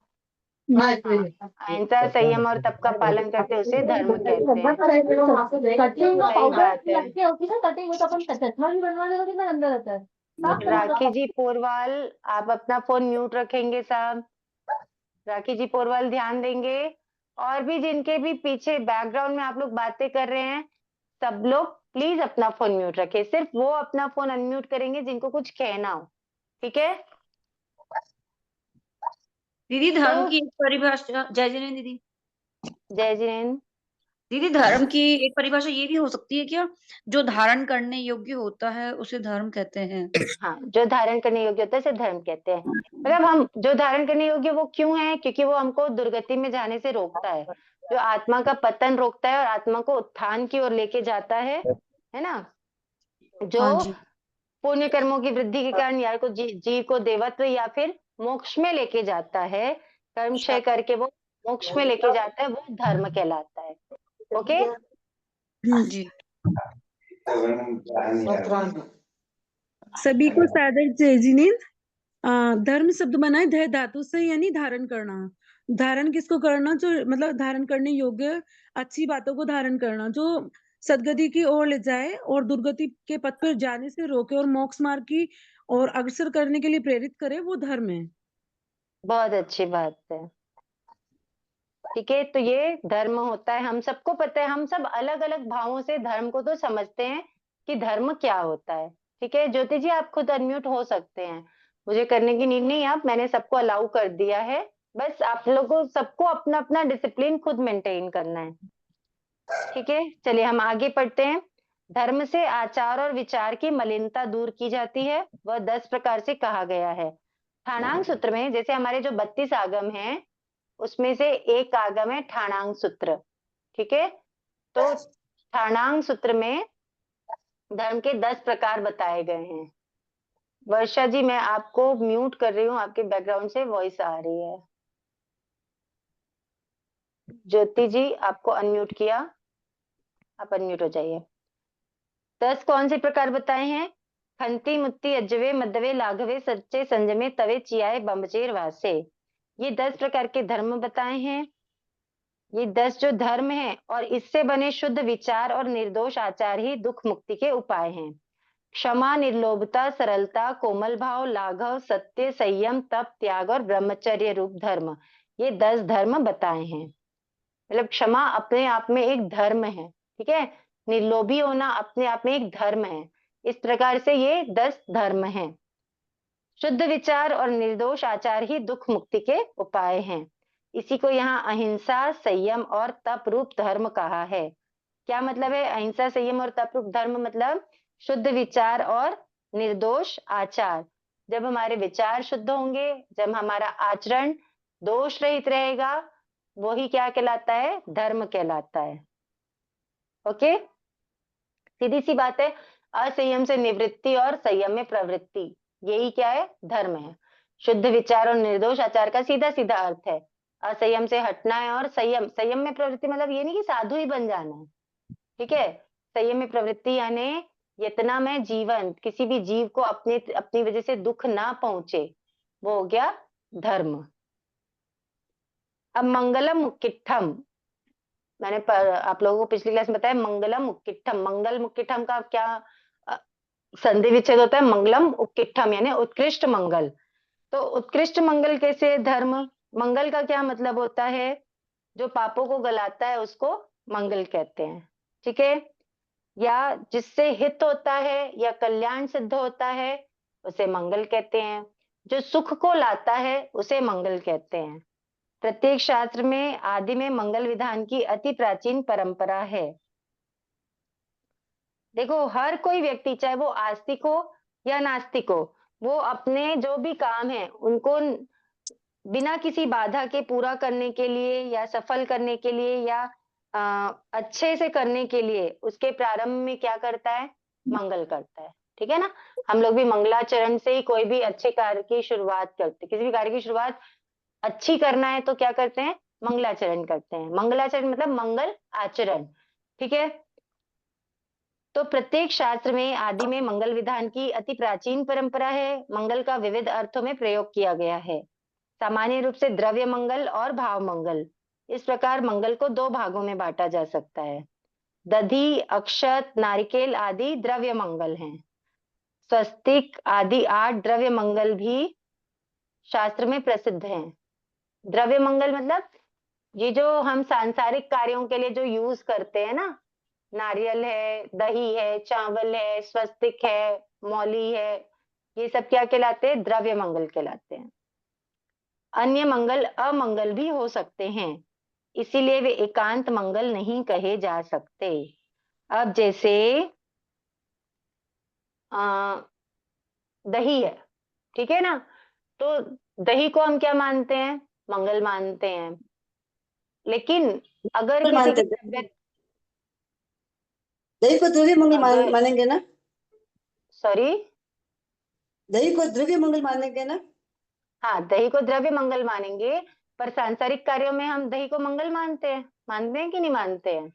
हाँ, अहिंसा, संयम और तप का पालन करते हैं, उसे धर्म कहते हैं। सही बात है। राखी जी पोरवाल, आप अपना फोन म्यूट रखेंगे साहब, राखी जी पोरवाल ध्यान देंगे। और भी जिनके भी पीछे बैकग्राउंड में आप लोग बातें कर रहे हैं, सब लोग प्लीज अपना फोन म्यूट रखें, सिर्फ वो अपना फोन अनम्यूट करेंगे जिनको कुछ कहना हो, ठीक है? दीदी धर्म तो की एक परिभाषा, जय जिनेन्द्र दीदी, जय जिनेन्द्र। दीदी धर्म की एक परिभाषा ये भी हो सकती है क्या, जो धारण करने योग्य होता है उसे धर्म कहते हैं? हाँ, जो धारण करने योग्य होता है उसे धर्म कहते हैं। मतलब हम जो धारण करने योग्य वो क्यों है? क्योंकि वो हमको दुर्गति में जाने से रोकता है, जो आत्मा का पतन रोकता है और आत्मा को उत्थान की ओर लेके जाता है ना? जो हाँ जी। पुण्य कर्मों की वृद्धि के कारण यार को जीव को देवत्व या फिर मोक्ष में लेके जाता है, कर्म क्षय करके वो मोक्ष में लेके जाता है, वो धर्म कहलाता है। ओके? जी। सभी को सादर जय जिनेन्द्र। धर्म शब्द बना है धय धातु से, यानी धारण करना। धारण किसको करना? जो मतलब धारण करने योग्य अच्छी बातों को धारण करना, जो सदगति की ओर ले जाए और दुर्गति के पथ पर जाने से रोके और मोक्ष मार्ग की और अग्रसर करने के लिए प्रेरित करे, वो धर्म है। बहुत अच्छी बात है। ठीक है, तो ये धर्म होता है। हम सबको पता है, हम सब अलग अलग भावों से धर्म को तो समझते हैं कि धर्म क्या होता है। ठीक है ज्योति जी, आप खुद अनम्यूट हो सकते हैं, मुझे करने की नीड नहीं है, आप मैंने सबको अलाउ कर दिया है। बस आप लोगों सबको अपना अपना डिसिप्लिन खुद मेंटेन करना है। ठीक है, चलिए हम आगे पढ़ते हैं। धर्म से आचार और विचार की मलिनता दूर की जाती है, वह 10 प्रकार से कहा गया है। ठाणांग सूत्र में जैसे हमारे जो 32 आगम हैं उसमें से एक आगम है ठाणांग सूत्र। ठीक है, तो ठाणांग सूत्र में धर्म के 10 प्रकार बताए गए हैं। वर्षा जी, मैं आपको म्यूट कर रही हूँ, आपके बैकग्राउंड से वॉइस आ रही है। ज्योति जी, आपको अनम्यूट किया, आप अनम्यूट हो जाइए। 10 कौन से प्रकार बताए हैं? खंती मुत्ती अजवे मदवे लाघवे सच्चे संजमे तवे चियाए बम्बचेर वासे, ये 10 प्रकार के धर्म बताए हैं। ये 10 जो धर्म हैं और इससे बने शुद्ध विचार और निर्दोष आचार ही दुख मुक्ति के उपाय हैं। क्षमा, निर्लोभता, सरलता, कोमल भाव, लाघव, सत्य, संयम, तप, त्याग और ब्रह्मचर्य रूप धर्म, ये 10 धर्म बताए हैं। मतलब क्षमा अपने आप में एक धर्म है, ठीक है, निर्लोभी होना अपने आप में एक धर्म है। इस प्रकार से ये 10 धर्म हैं। शुद्ध विचार और निर्दोष आचार ही दुख मुक्ति के उपाय हैं। इसी को यहाँ अहिंसा, संयम और तप रूप धर्म कहा है। क्या मतलब है अहिंसा, संयम और तप रूप धर्म? मतलब शुद्ध विचार और निर्दोष आचार। जब हमारे विचार शुद्ध होंगे, जब हमारा आचरण दोष रहित रहेगा, वही क्या कहलाता है? धर्म कहलाता है। ओके, सीधी सी बात है। असंयम से निवृत्ति और संयम में प्रवृत्ति, यही क्या है? धर्म है। शुद्ध विचार और निर्दोष आचार का सीधा सीधा अर्थ है असंयम से हटना है, और संयम, संयम में प्रवृत्ति मतलब ये नहीं कि साधु ही बन जाना है। ठीक है, संयम में प्रवृत्ति यानी इतना में जीवन, किसी भी जीव को अपनी वजह से दुख ना पहुंचे, वो हो गया धर्म। अब मंगलम मुक्किठम, मैंने आप लोगों को पिछली क्लास में बताया मंगलम मुक्किठम। मंगल मुक्किठम का क्या संधि विच्छेद होता है? मंगलम उत्किठम यानी उत्कृष्ट मंगल। तो उत्कृष्ट मंगल कैसे धर्म? मंगल का क्या मतलब होता है? जो पापों को गलाता है उसको मंगल कहते हैं। ठीक है, या जिससे हित होता है या कल्याण सिद्ध होता है उसे मंगल कहते हैं। जो सुख को लाता है उसे मंगल कहते हैं। प्रत्येक शास्त्र में आदि में मंगल विधान की अति प्राचीन परंपरा है। देखो, हर कोई व्यक्ति, चाहे वो आस्तिक हो या नास्तिक हो, वो अपने जो भी काम है उनको बिना किसी बाधा के पूरा करने के लिए या सफल करने के लिए या अच्छे से करने के लिए उसके प्रारंभ में क्या करता है? मंगल करता है। ठीक है ना, हम लोग भी मंगलाचरण से ही कोई भी अच्छे कार्य की शुरुआत करते, किसी भी कार्य की शुरुआत अच्छी करना है तो क्या करते हैं? मंगलाचरण करते हैं। मंगलाचरण मतलब मंगल आचरण। ठीक है, तो प्रत्येक शास्त्र में आदि में मंगल विधान की अति प्राचीन परंपरा है। मंगल का विविध अर्थों में प्रयोग किया गया है, सामान्य रूप से द्रव्य मंगल और भाव मंगल। इस प्रकार मंगल को 2 भागों में बांटा जा सकता है। दधि, अक्षत, नारिकेल आदि द्रव्य मंगल हैं। स्वस्तिक आदि 8 द्रव्य मंगल भी शास्त्र में प्रसिद्ध हैं। द्रव्य मंगल मतलब ये जो हम सांसारिक कार्यों के लिए जो यूज करते हैं ना, नारियल है, दही है, चावल है, स्वस्तिक है, मौली है, ये सब क्या कहलाते हैं? द्रव्य मंगल कहलाते हैं। अन्य मंगल अमंगल भी हो सकते हैं, इसीलिए वे एकांत मंगल नहीं कहे जा सकते। अब जैसे दही है, ठीक है ना, तो दही को हम क्या मानते हैं? मंगल मानते हैं। लेकिन अगर मंगल किसी मानते की हैं। तबीयत, दही को द्रव्य मंगल अगर मानेंगे ना? सॉरी, दही को द्रव्य मंगल मानेंगे ना? हाँ, दही को द्रव्य मंगल मानेंगे, पर सांसारिक कार्यों में हम दही को मंगल मानते हैं कि नहीं मानते हैं?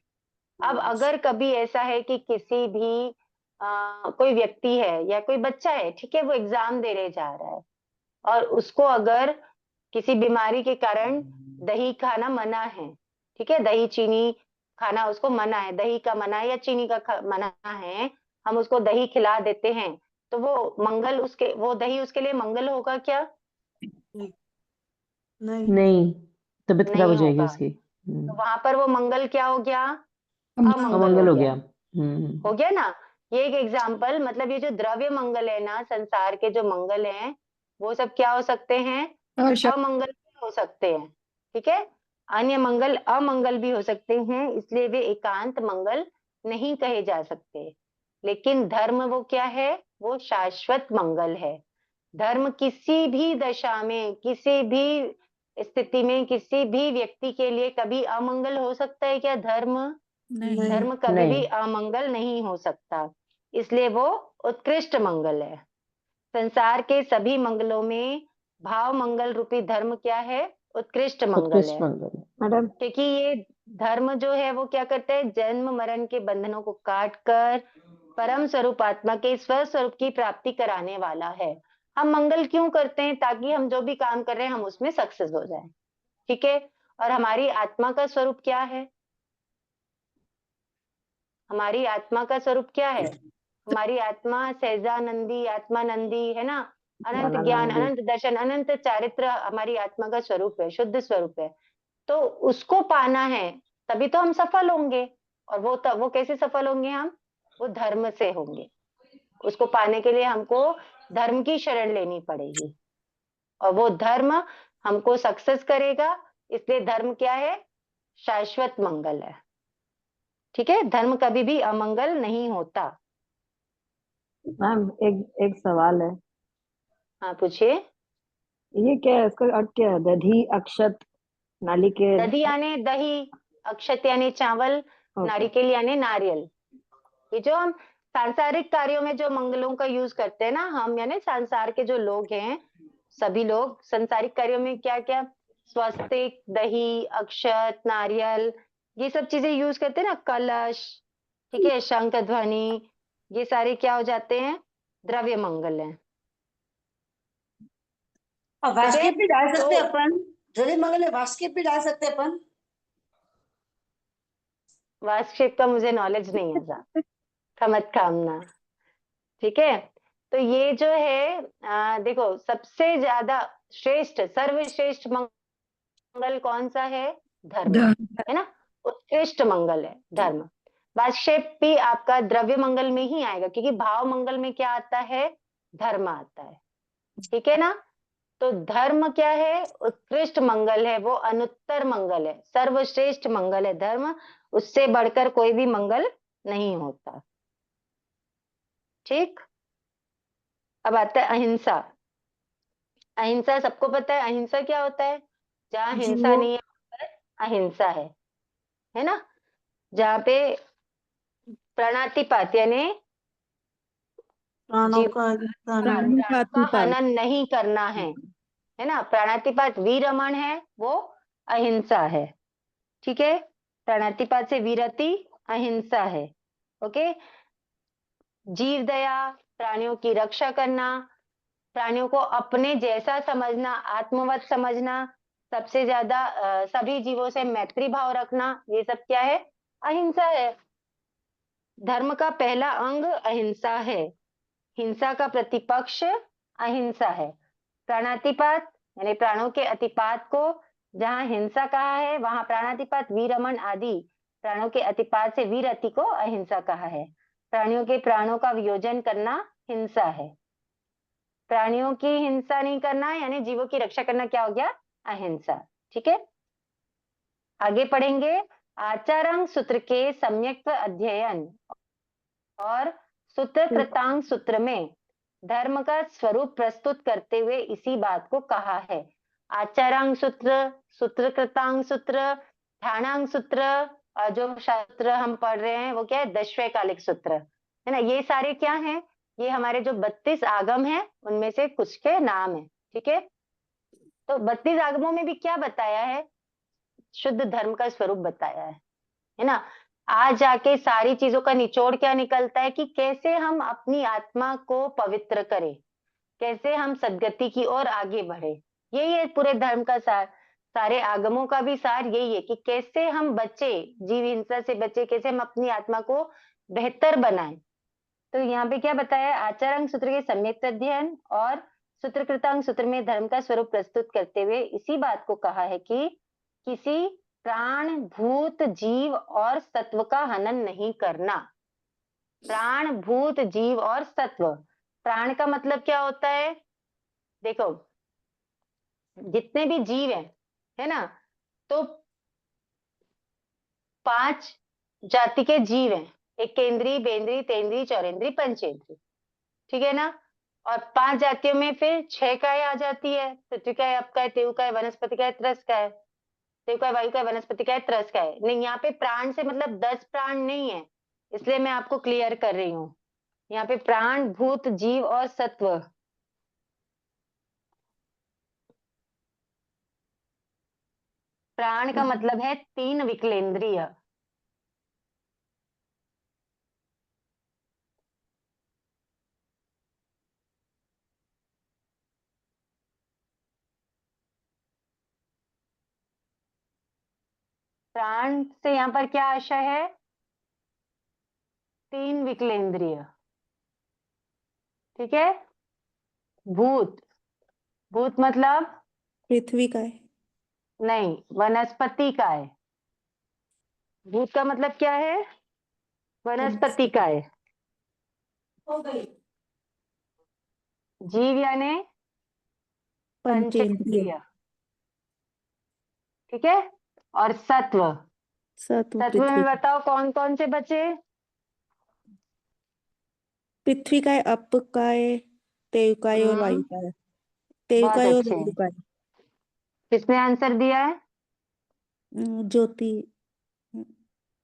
अब अगर कभी ऐसा है कि किसी भी कोई व्यक्ति है या कोई बच्चा है, ठीक है, वो एग्जाम देने जा रहा है और उसको अगर किसी बीमारी के कारण दही खाना मना है, ठीक है, दही चीनी खाना उसको मना है, दही का मना है या चीनी का मना है, हम उसको दही खिला देते हैं, तो वो दही उसके लिए मंगल होगा क्या? नहीं। नहीं, तबीयत खराब हो नहीं जाएगी होगा। उसकी। तो वहां पर वो मंगल क्या हो गया? अमंगल अमंगल हो हो गया। गया। हो गया ना? ये एक एग्जाम्पल, मतलब ये जो द्रव्य मंगल है ना, संसार के जो मंगल हैं, वो सब क्या हो सकते हैं? अमंगल भी हो सकते हैं, ठीक है, अन्य मंगल अमंगल भी हो सकते हैं, इसलिए वे एकांत मंगल नहीं कहे जा सकते। लेकिन धर्म वो क्या है? वो शाश्वत मंगल है। धर्म किसी भी दशा में, किसी भी स्थिति में, किसी भी व्यक्ति के लिए कभी अमंगल हो सकता है क्या? धर्म नहीं। धर्म कभी नहीं। भी अमंगल नहीं हो सकता, इसलिए वो उत्कृष्ट मंगल है। संसार के सभी मंगलों में भाव मंगल रूपी धर्म क्या है? उत्कृष्ट मंगल उत्कृष्ट है। मंगल। मैडम क्योंकि ये धर्म जो है वो क्या करता है? जन्म मरण के बंधनों को काट कर परम स्वरूप आत्मा के स्वस्वरूप की प्राप्ति कराने वाला है। हम मंगल क्यों करते हैं? ताकि हम जो भी काम कर रहे हैं हम उसमें सक्सेस हो जाए, ठीक है। और हमारी आत्मा का स्वरूप क्या है? हमारी आत्मा का स्वरूप क्या है? हमारी आत्मा सहजानंदी, आत्मानंदी है ना, अनंत ज्ञान, आनंदी। अनंत दर्शन, अनंत चारित्र हमारी आत्मा का स्वरूप है, शुद्ध स्वरूप है। तो उसको पाना है, तभी तो हम सफल होंगे। और वो कैसे सफल होंगे हम? वो धर्म से होंगे। उसको पाने के लिए हमको धर्म की शरण लेनी पड़ेगी, और वो धर्म हमको सक्सेस करेगा। इसलिए धर्म क्या है? शाश्वत मंगल है, ठीक है। धर्म कभी भी अमंगल नहीं होता। मैम एक एक सवाल है, हाँ, पूछिए। ये क्या है, इसका अर्थ क्या है? दधी, अक्षत, नालिकेर। दधी यानी दही, अक्षत यानी चावल, ओके। नारिकेल यानी नारियल। ये जो हम सांसारिक कार्यों में जो मंगलों का यूज करते हैं ना हम, यानी संसार के जो लोग हैं, सभी लोग संसारिक कार्यों में क्या क्या, स्वस्तिक, दही, अक्षत, नारियल, ये सब चीजें यूज करते हैं ना, कलश, ठीक है, शंख ध्वनि, ये सारे क्या हो जाते हैं? द्रव्य मंगल है। और वास्केप भी डाल सकते हैं तो अपन। द्रव्य मंगल में वास्केप भी डाल सकते हैं अपन। वास्तविक का मुझे नॉलेज नहीं है ज्यादा, खमत कामना, ठीक है। तो ये जो है देखो, सबसे ज्यादा श्रेष्ठ, सर्वश्रेष्ठ मंगल कौन सा है? धर्म, है ना, उत्कृष्ट मंगल है धर्म। वाक्षेप भी आपका द्रव्य मंगल में ही आएगा, क्योंकि भाव मंगल में क्या आता है? धर्म आता है, ठीक है ना। तो धर्म क्या है? उत्कृष्ट मंगल है, वो अनुत्तर मंगल है, सर्वश्रेष्ठ मंगल है धर्म। उससे बढ़कर कोई भी मंगल नहीं होता, ठीक। अब आता है अहिंसा। अहिंसा सबको पता है, अहिंसा क्या होता है? जहाँ जी हिंसा वो नहीं है वहाँ पर अहिंसा है ना। जहाँ पे प्राणातिपात यानी प्राणों जीव का हिस्सा नहीं। प्राणों का हनन नहीं करना है ना। प्राणातिपात वीरमण है, वो अहिंसा है, ठीक है। प्राणातिपात से वीरति अहिंसा है, ओके। जीव दया, प्राणियों की रक्षा करना, प्राणियों को अपने जैसा समझना, आत्मवत समझना, सबसे ज्यादा सभी जीवों से मैत्री भाव रखना, ये सब क्या है? अहिंसा है। धर्म का पहला अंग अहिंसा है। हिंसा का प्रतिपक्ष अहिंसा है। प्राणातिपात यानी प्राणों के अतिपात को जहां हिंसा कहा है, वहां प्राणातिपात, वीरमण आदि प्राणों के अतिपात से वीर अति को अहिंसा कहा है। प्राणियों के प्राणों का वियोजन करना हिंसा है। प्राणियों की हिंसा नहीं करना यानी जीवों की रक्षा करना क्या हो गया? अहिंसा। ठीक है, आगे पढ़ेंगे। आचारांग सूत्र के सम्यक अध्ययन और सूत्र कृतांग सूत्र में धर्म का स्वरूप प्रस्तुत करते हुए इसी बात को कहा है। आचारांग सूत्र, सूत्र कृतांग सूत्र, ध्यानांग सूत्र और जो शास्त्र हम पढ़ रहे हैं वो क्या है? दशवैकालिक सूत्र है ना। ये सारे क्या हैं? ये हमारे जो 32 आगम हैं उनमें से कुछ के नाम है। ठीक है, तो 32 आगमों में भी क्या बताया है? शुद्ध धर्म का स्वरूप बताया है ना। आज जाके सारी चीजों का निचोड़ क्या निकलता है कि कैसे हम अपनी आत्मा को पवित्र करें, कैसे हम सद्गति की ओर आगे बढ़े। यही है पूरे धर्म का सार, सारे आगमों का भी सार यही है कि कैसे हम बचे, जीव हिंसा से बचे, कैसे हम अपनी आत्मा को बेहतर बनाएं। तो यहाँ पे क्या बताया? आचारांग सूत्र के सम्यक अध्ययन और सूत्रकृतांग सूत्र में धर्म का स्वरूप प्रस्तुत करते हुए इसी बात को कहा है कि किसी प्राण, भूत, जीव और सत्व का हनन नहीं करना। प्राण, भूत, जीव और सत्व। प्राण का मतलब क्या होता है? देखो, जितने भी जीव है ना, तो 5 जाति के जीव हैं। एकेंद्रीय, बेंद्रीय, तेंद्रीय, चौरेंद्रीय, पंचेंद्रीय। ठीक है ना। और 5 जातियों में फिर 6 काय आ जाती है। पृथ्वी काय, अप काय, तेव काय, वनस्पति काय, त्रस काय। तेव काय, वायु काय, वनस्पति काय, त्रस काय। नहीं, यहाँ पे प्राण से मतलब 10 प्राण नहीं है, इसलिए मैं आपको क्लियर कर रही हूँ। यहाँ पे प्राण, भूत, जीव और सत्व। प्राण का मतलब है 3 विकलेंद्रिय। प्राण से यहाँ पर क्या आशय है? 3 विकलेंद्रिय। ठीक है। भूत, भूत मतलब पृथ्वी का है। नहीं, वनस्पति का है। भूत का मतलब क्या है? वनस्पति का है। जीव यानी पंचेंद्रिय। पंचेंद्रिय। ठीक है। और सत्व, सत्व सत्व में पृथ्वी का। बताओ कौन कौन से बचे? पृथ्वी का है, अप का है, तेव का है और वायु का है। तेव बहुत का है और अच्छे। वायु का है। किसने आंसर दिया है? ज्योति।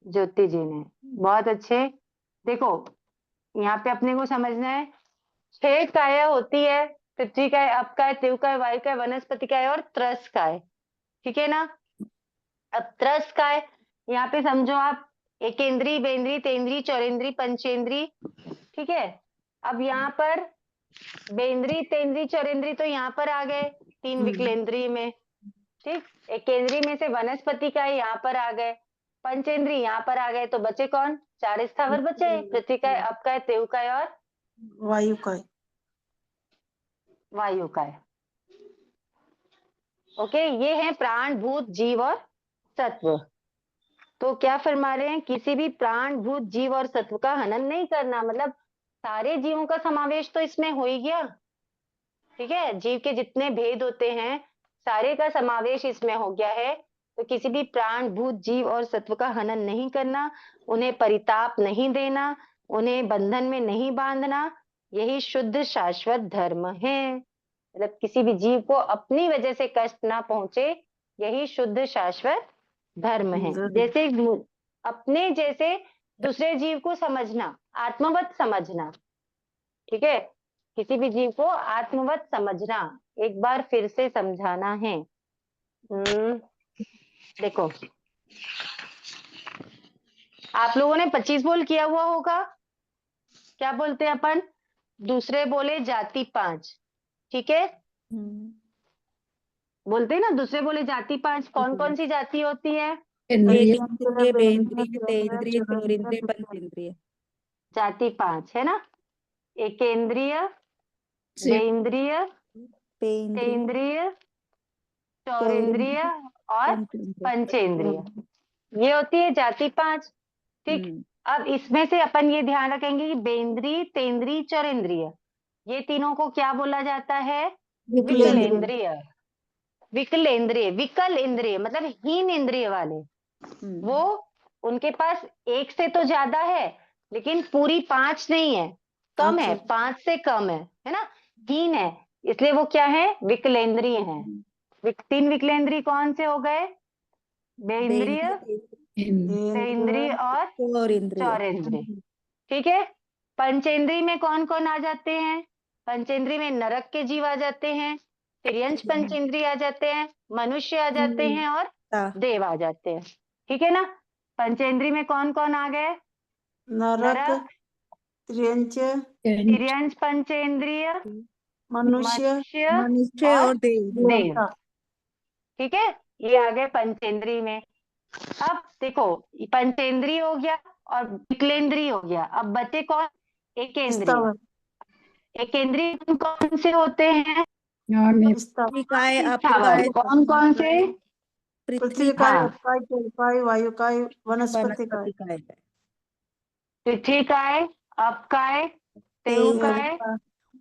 ज्योति जी ने। बहुत अच्छे। देखो, यहाँ पे अपने को समझना है 6 काया होती है। पृथ्वी का है, अप का है, तेव का है, वायु का है, वनस्पति का है और त्रस का है। ठीक है ना। अब त्रस का है, यहाँ पे समझो आप एकेंद्रीय, बेंद्रीय, तेंद्रीय, चौरेंद्रीय, पंचेंद्रीय। ठीक है। अब यहाँ पर बेंद्रीय, तेंद्रीय, चौरेंद्रीय तो यहाँ पर आ गए 3 विकलेंद्रीय में। ठीक। एकेंद्रीय में से वनस्पति का है, यहाँ पर आ गए। पंचेंद्रीय यहाँ पर आ गए, तो बचे कौन? 4 स्थावर बचे। पृथ्वी का है, अप का है, तेव का है और वायु का है। वायु का है। ओके, ये है प्राण, भूत, जीव और सत्व। तो क्या फरमा रहे हैं? किसी भी प्राण, भूत, जीव और सत्व का हनन नहीं करना। मतलब सारे जीवों का समावेश तो इसमें हो ही गया। ठीक है, जीव के जितने भेद होते हैं सारे का समावेश इसमें हो गया है। तो किसी भी प्राण, भूत, जीव और सत्व का हनन नहीं करना, उन्हें परिताप नहीं देना, उन्हें बंधन में नहीं बांधना, यही शुद्ध शाश्वत धर्म है। मतलब किसी भी जीव को अपनी वजह से कष्ट ना पहुंचे, यही शुद्ध शाश्वत धर्म है। जैसे अपने जैसे दूसरे जीव को समझना, आत्मवत समझना। ठीक है, किसी भी जीव को आत्मवत समझना। एक बार फिर से समझाना है। देखो, आप लोगों ने 25 बोल किया हुआ होगा। क्या बोलते हैं अपन? दूसरे बोले जाति 5। ठीक है, बोलते हैं ना दूसरे बोले जाति 5। कौन कौन सी जाति होती है? एकेंद्रिय, बेंद्रिय, तेंद्रिय, चौरेंद्रिय, पंचेंद्रिय। जाति 5 है ना। एकेंद्रिय, बेंद्रिय, तेंद्रिय, चौरेंद्रिय और पंचेंद्रिय। ये होती है जाति 5। ठीक। अब इसमें से अपन ये ध्यान रखेंगे कि बेंद्री, तेंद्री, चरेंद्रिय, ये तीनों को क्या बोला जाता है? विकलेंद्रिय। विकलेंद्रिय, विकल इंद्रिय मतलब हीन इंद्रिय वाले। वो उनके पास एक से तो ज्यादा है, लेकिन पूरी 5 नहीं है, कम है, 5 से कम है ना, हीन है, इसलिए वो क्या है? विकलेंद्रिय है। 3 विकलेंद्रिय कौन से हो गए? बेंद्रिय, तेंद्रिय और इंद्रिय। चौरेंद्रिय। ठीक है। पंचेंद्रिय में कौन कौन आ जाते हैं? पंचेंद्रिय में नरक के जीव आ जाते हैं, तिर्यंश पंचेंद्रिय आ जाते हैं, मनुष्य आ जाते हैं और देव आ जाते हैं। ठीक है ना। पंचेंद्रिय में कौन कौन आ गए? नरक, त्रियंच, तिर्यंश पंचेंद्रिय, मनुष्य, मनुष्य और देव। देव। ठीक है, ये आ गए पंचेंद्रिय में। अब देखो, पंचेंद्रिय हो गया और विकलेंद्रिय हो गया, अब बचे कौन? एकेंद्रिय। एकेंद्रिय कौन से होते हैं? पृथ्वीकाय, अपकाय, कौन कौन से? पृथ्वी हाँ। काय, अपाय, जलकाय, वायु काय, वनस्पति काय। वनस्पतिकाय, पृथ्वीकाय, अपकाय, तेवकाय,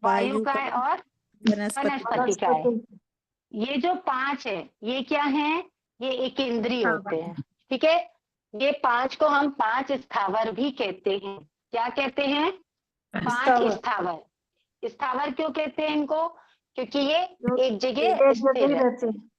वायुकाय और वनस्पतिकाय। ये जो 5 है, ये क्या है? ये एकेंद्रिय होते हैं। ठीक है। ये 5 को हम 5 स्थावर भी कहते हैं। क्या कहते हैं? 5 स्थावर। स्थावर क्यों कहते हैं इनको? क्योंकि ये एक जगह स्थिर रहते हैं।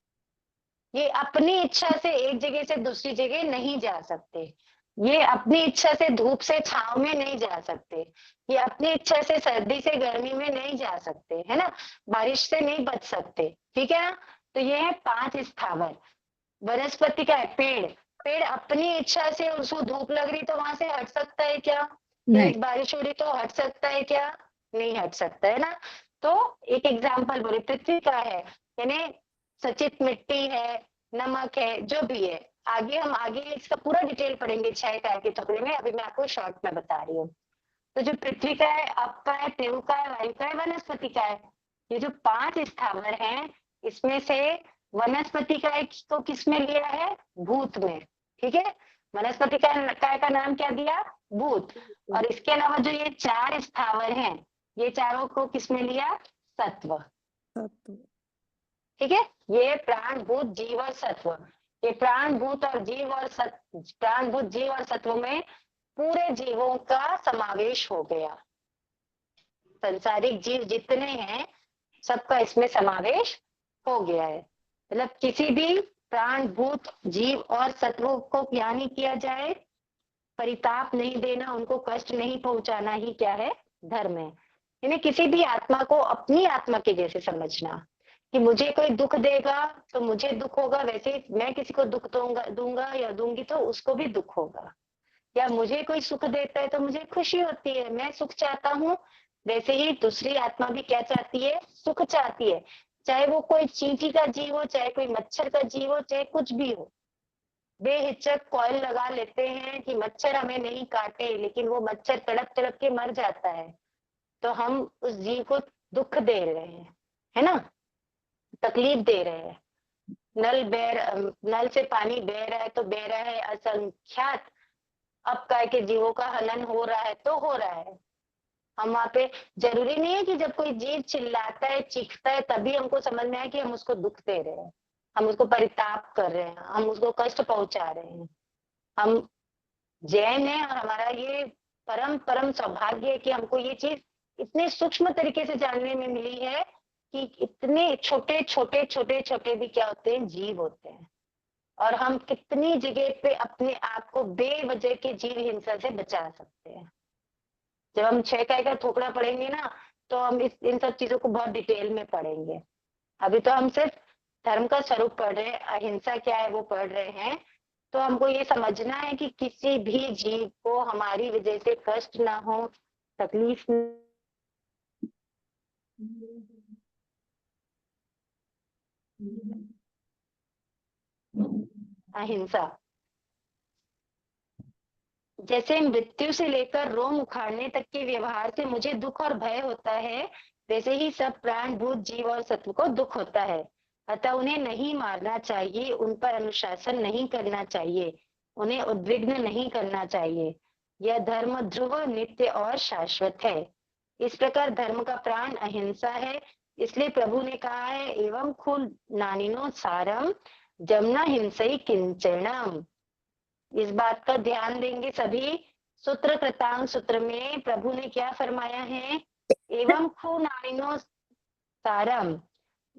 ये अपनी इच्छा से एक जगह से दूसरी जगह नहीं जा सकते। ये अपनी इच्छा से धूप से छांव में नहीं जा सकते। ये अपनी इच्छा से सर्दी से गर्मी में नहीं जा सकते, है ना, बारिश से नहीं बच सकते। ठीक है ना। तो ये है 5 स्थावर। वनस्पति का है पेड़। पेड़ अपनी इच्छा से उसको धूप लग रही तो वहां से हट सकता है क्या? तेज बारिश हो रही तो हट सकता है क्या? नहीं हट सकता, है ना। तो एक एग्जाम्पल बोले, पृथ्वी का है, यानी सचित मिट्टी है, नमक है, जो भी है। आगे इसका पूरा डिटेल पढ़ेंगे 6 इकाई के टुकड़े में, अभी मैं आपको शॉर्ट में बता रही हूँ। तो जो पृथ्वी का है, अप का है, तेव का है, वायु का है, वनस्पति का है, ये जो 5 स्थावर हैं, इसमें से वनस्पति काय को किसमें लिया है? भूत में। ठीक है। वनस्पति काय का नाम क्या दिया? भूत। और इसके अलावा जो ये 4 स्थावर हैं, ये चारों को किसमें लिया? सत्व। ठीक है। ये प्राण, भूत, जीव और सत्व। ये प्राणभूत और जीव और प्राणभूत, जीव और सत्व में पूरे जीवों का समावेश हो गया। संसारिक जीव जितने हैं, सबका इसमें समावेश हो गया है। मतलब किसी भी प्राणभूत, जीव और सत्वों को क्या नहीं किया जाए? परिताप नहीं देना, उनको कष्ट नहीं पहुंचाना ही क्या है? धर्म है। यानी किसी भी आत्मा को अपनी आत्मा के जैसे समझना, कि मुझे कोई दुख देगा तो मुझे दुख होगा, वैसे ही मैं किसी को दुख दूंगा या दूंगी तो उसको भी दुख होगा। या मुझे कोई सुख देता है तो मुझे खुशी होती है, मैं सुख चाहता हूँ, वैसे ही दूसरी आत्मा भी क्या चाहती है? सुख चाहती है। चाहे वो कोई चींटी का जीव हो, चाहे कोई मच्छर का जीव हो, चाहे कुछ भी हो, बेहिचक कॉइल लगा लेते हैं कि मच्छर हमें नहीं काटे, लेकिन वो मच्छर तड़प तड़प के मर जाता है, तो हम उस जीव को दुख दे रहे हैं, है ना, तकलीफ दे रहे हैं। नल से पानी बह रहा है तो बह रहा है, असंख्यात अब काय के जीवों का हनन हो रहा है तो हो रहा है। हम वहां पे, जरूरी नहीं है कि जब कोई जीव चिल्लाता है, चीखता है, तभी हमको समझ में आए कि हम उसको दुख दे रहे हैं, हम उसको परिताप कर रहे हैं, हम उसको कष्ट पहुंचा रहे हैं। हम जैन है और हमारा ये परम परम सौभाग्य है कि हमको ये चीज इतने सूक्ष्म तरीके से जानने में मिली है कि इतने छोटे छोटे छोटे छोटे भी क्या होते हैं? जीव होते हैं। और हम कितनी जगह पे अपने आप को बेवजह के जीव हिंसा से बचा सकते हैं। जब हम 6 इकाई का थोकड़ा पढ़ेंगे ना, तो हम इन सब चीजों को बहुत डिटेल में पढ़ेंगे। अभी तो हम सिर्फ धर्म का स्वरूप पढ़ रहे हैं, अहिंसा क्या है वो पढ़ रहे हैं। तो हमको ये समझना है कि किसी भी जीव को हमारी वजह से कष्ट ना हो, तकलीफ अहिंसा। जैसे मृत्यु से लेकर रोम उखाड़ने तक के व्यवहार से मुझे दुख और भय होता है, वैसे ही सब प्राण, भूत, जीव और सत्व को दुख होता है। अतः उन्हें नहीं मारना चाहिए, उन पर अनुशासन नहीं करना चाहिए, उन्हें उद्विग्न नहीं करना चाहिए। यह धर्म ध्रुव, नित्य और शाश्वत है। इस प्रकार धर्म का प्राण अहिंसा है। इसलिए प्रभु ने कहा है, एवं खुल नानिनो सारम जमना हिंसई किंचनम। इस बात का ध्यान देंगे सभी। सूत्र कृतांग सूत्र में प्रभु ने क्या फरमाया है, एवं खु नानिनो सारम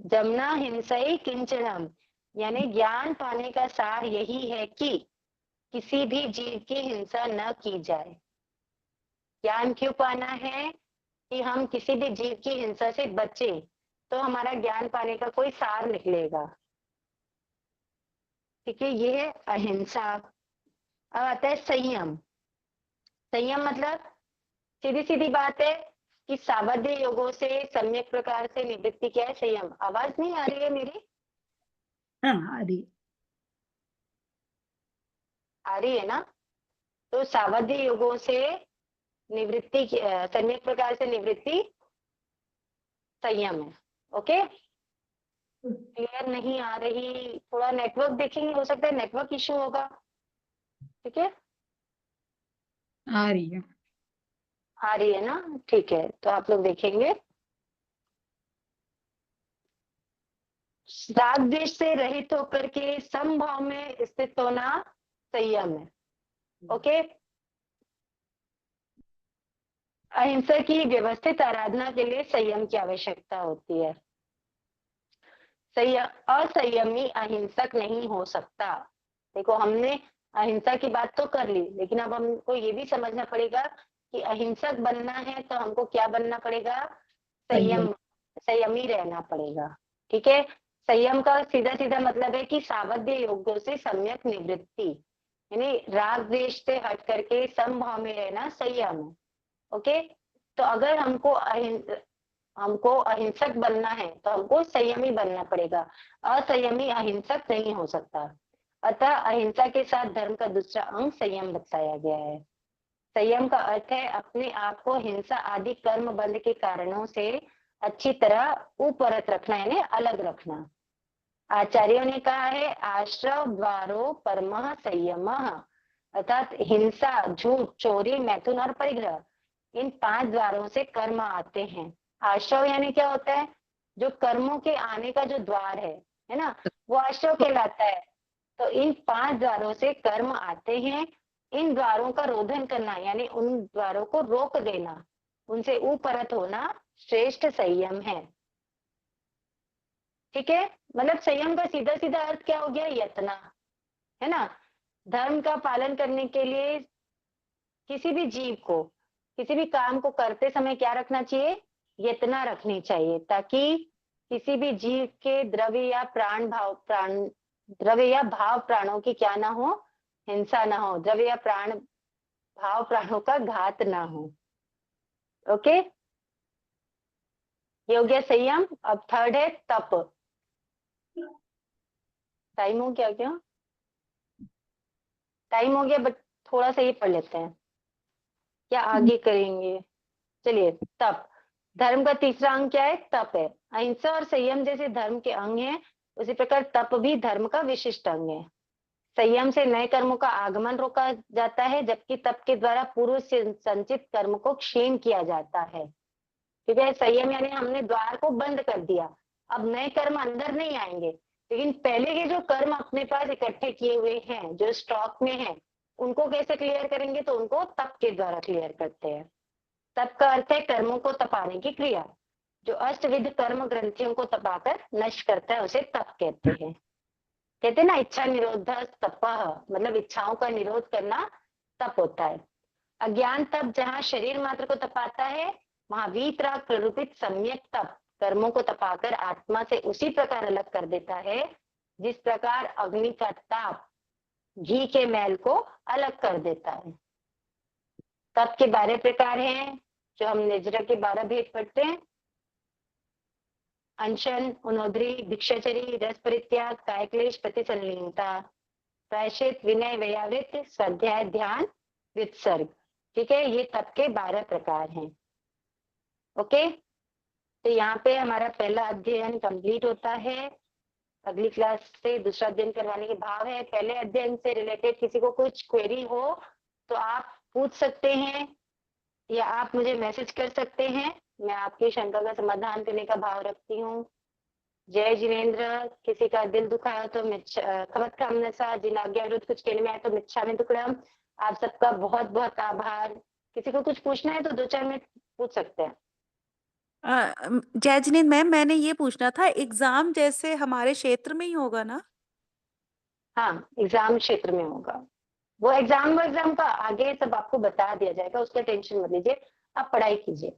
जमना हिंसई किंचनम, यानी ज्ञान पाने का सार यही है कि किसी भी जीव की हिंसा न की जाए। ज्ञान क्यों पाना है कि हम किसी भी जीव की हिंसा से बचे, तो हमारा ज्ञान पाने का कोई सार निकलेगा। ठीक है, ये है अहिंसा। अब आता है संयम। संयम मतलब सीधी सीधी बात है कि सावध्य योगों से सम्यक प्रकार से निवृत्ति क्या है, संयम। आवाज नहीं आ रही है मेरी? हाँ आ रही है। आ रही है ना? तो सावध्य योगों से निवृत्ति सम्यक प्रकार से निवृत्ति संयम है। ओके, क्लियर नहीं आ रही? थोड़ा नेटवर्क देखेंगे, हो सकता है नेटवर्क इश्यू होगा। ठीक है, आ रही है। आ रही है ना? ठीक है, तो आप लोग देखेंगे। राग द्वेष से रहित होकर के समभाव में स्थित होना संयम है। ओके, अहिंसा की व्यवस्थित आराधना के लिए संयम की आवश्यकता होती है। असंयमी अहिंसक नहीं हो सकता। देखो, हमने अहिंसा की बात तो कर ली, लेकिन अब हमको ये भी समझना पड़ेगा कि अहिंसक बनना है तो हमको क्या बनना पड़ेगा, संयमी रहना पड़ेगा। ठीक है, संयम का सीधा सीधा मतलब है कि सावध्य योगों से सम्यक निवृत्ति, यानी राग द्वेष से हट करके समभाव में रहना संयम है। ओके, तो अगर हमको अहिंसक बनना है तो हमको संयमी बनना पड़ेगा। असंयमी अहिंसक नहीं हो सकता। अतः अहिंसा के साथ धर्म का दूसरा अंग संयम बताया गया है। संयम का अर्थ है अपने आप को हिंसा आदि कर्म बंध के कारणों से अच्छी तरह उपरत रखना, यानी अलग रखना। आचार्यों ने कहा है, आश्रव द्वारो परमः संयमः, अर्थात हिंसा, झूठ, चोरी, मैथुन और परिग्रह, इन 5 द्वारों से कर्म आते हैं। आश्रव यानी क्या होता है, जो कर्मों के आने का जो द्वार है ना, वो आश्रव कहलाता है। तो इन 5 द्वारों से कर्म आते हैं। इन द्वारों का रोधन करना, यानी उन द्वारों को रोक देना, उनसे उपरत होना श्रेष्ठ संयम है। ठीक है, मतलब संयम का सीधा सीधा अर्थ क्या हो गया, यत्ना, है ना। धर्म का पालन करने के लिए किसी भी जीव को, किसी भी काम को करते समय क्या रखना चाहिए, यत्ना रखनी चाहिए, ताकि किसी भी जीव के द्रव्य या भाव प्राणों की क्या ना हो, हिंसा ना हो, द्रव्य या भाव प्राणों का घात ना हो। ओके, ये हो गया संयम। अब थर्ड है तप। टाइम हो गया क्या? टाइम हो गया, बट थोड़ा सा ये पढ़ लेते हैं, क्या आगे करेंगे। चलिए, तप। धर्म का तीसरा अंग क्या है, तप है। अहिंसा और संयम जैसे धर्म के अंग हैं, उसी प्रकार तप भी धर्म का विशिष्ट अंग है। संयम से नए कर्मों का आगमन रोका जाता है, जबकि तप के द्वारा पूर्व से संचित कर्म को क्षीण किया जाता है। ठीक है, संयम यानी हमने द्वार को बंद कर दिया, अब नए कर्म अंदर नहीं आएंगे, लेकिन पहले के जो कर्म अपने पास इकट्ठे किए हुए हैं, जो स्टॉक में है, उनको कैसे क्लियर करेंगे, तो उनको तप के द्वारा क्लियर करते हैं। तप का अर्थ है कर्मों को तपाने की क्रिया। जो अष्टविध कर्म ग्रंथियों को तपाकर नष्ट करता है, उसे तप कहते हैं। कहते हैं ना, इच्छा निरोध तपः, मतलब इच्छाओं का निरोध करना तप होता है। अज्ञान तप जहाँ शरीर मात्र को तपाता है, वहां वीतराग प्ररूपित सम्यक तप कर्मों को तपाकर आत्मा से उसी प्रकार अलग कर देता है, जिस प्रकार अग्नि का ताप घी के मैल को अलग कर देता है। तप के 12 प्रकार हैं, जो हम निर्जरा के 12 भेद पढ़ते हैं। अनशन, उनोदरी, भिक्षाचरी, रस परित्याग, कायक्लेश, प्रतिसंलीनता, प्रायश्चित, विनय, व्यावृत्त, स्वाध्याय, ध्यान, वित्सर्ग। ठीक है, ये तप के 12 प्रकार हैं। ओके, तो यहाँ पे हमारा पहला अध्ययन कंप्लीट होता है। अगली क्लास से दूसरा अध्ययन करवाने के भाव है। पहले अध्ययन से रिलेटेड किसी को कुछ क्वेरी हो तो आप पूछ सकते हैं या आप मुझे मैसेज कर सकते हैं, मैं आपकी शंका का समाधान करने का भाव रखती हूँ। जय जिनेन्द्र। किसी का दिल दुखा हो तो खमत कामनसा, जिन आज्ञा विरुद्ध कुछ कहने में आए तो मिच्छामि दुक्कडम। आप सबका बहुत बहुत आभार। किसी को कुछ पूछना है तो 2-4 मिनट पूछ सकते हैं। जय जिनेन्द्र मैम, मैंने ये पूछना था, एग्जाम जैसे हमारे क्षेत्र में ही होगा ना? हाँ, एग्जाम क्षेत्र में होगा। वो एग्जाम का आगे सब आपको बता दिया जाएगा, उसका टेंशन मत लीजिए, आप पढ़ाई कीजिए।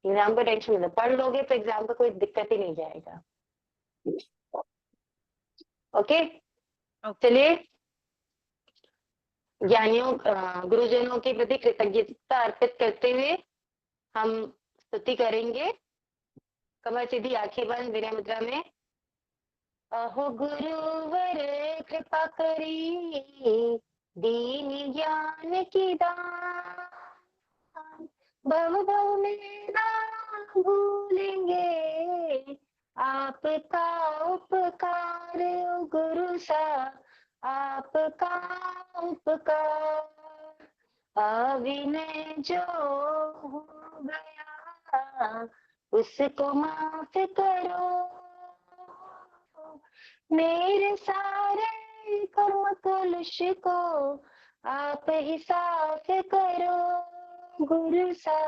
एग्जाम का टेंशन मत, पढ़ लोगे तो एग्जाम का कोई दिक्कत ही नहीं जाएगा। ओके, चलिए ज्ञानियों गुरुजनों के प्रति कृतज्ञता अर्पित करते हुए हम स्तुति करेंगे। कमर सीधी, आंखें बंद, विनय मुद्रा में। अहो गुरुवर कृपा करी, दीन ज्ञान की दान, भव भव में ना भूलेंगे आपका उपकार। ओ गुरु सा आपका उपकार, अविनय जो हो गया उसको माफ करो, मेरे सारे कर्म कलुष को आप ही साफ करो। गुरु सा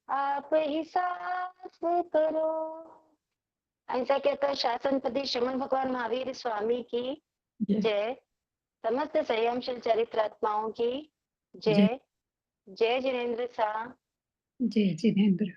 आप ही साफ करो। ऐसा कहकर शासनपति श्रमण भगवान महावीर स्वामी की जय। समस्त संयमशील चरित्रात्माओं की जय। जय जिनेन्द्र सा। जय जिनेन्द्र।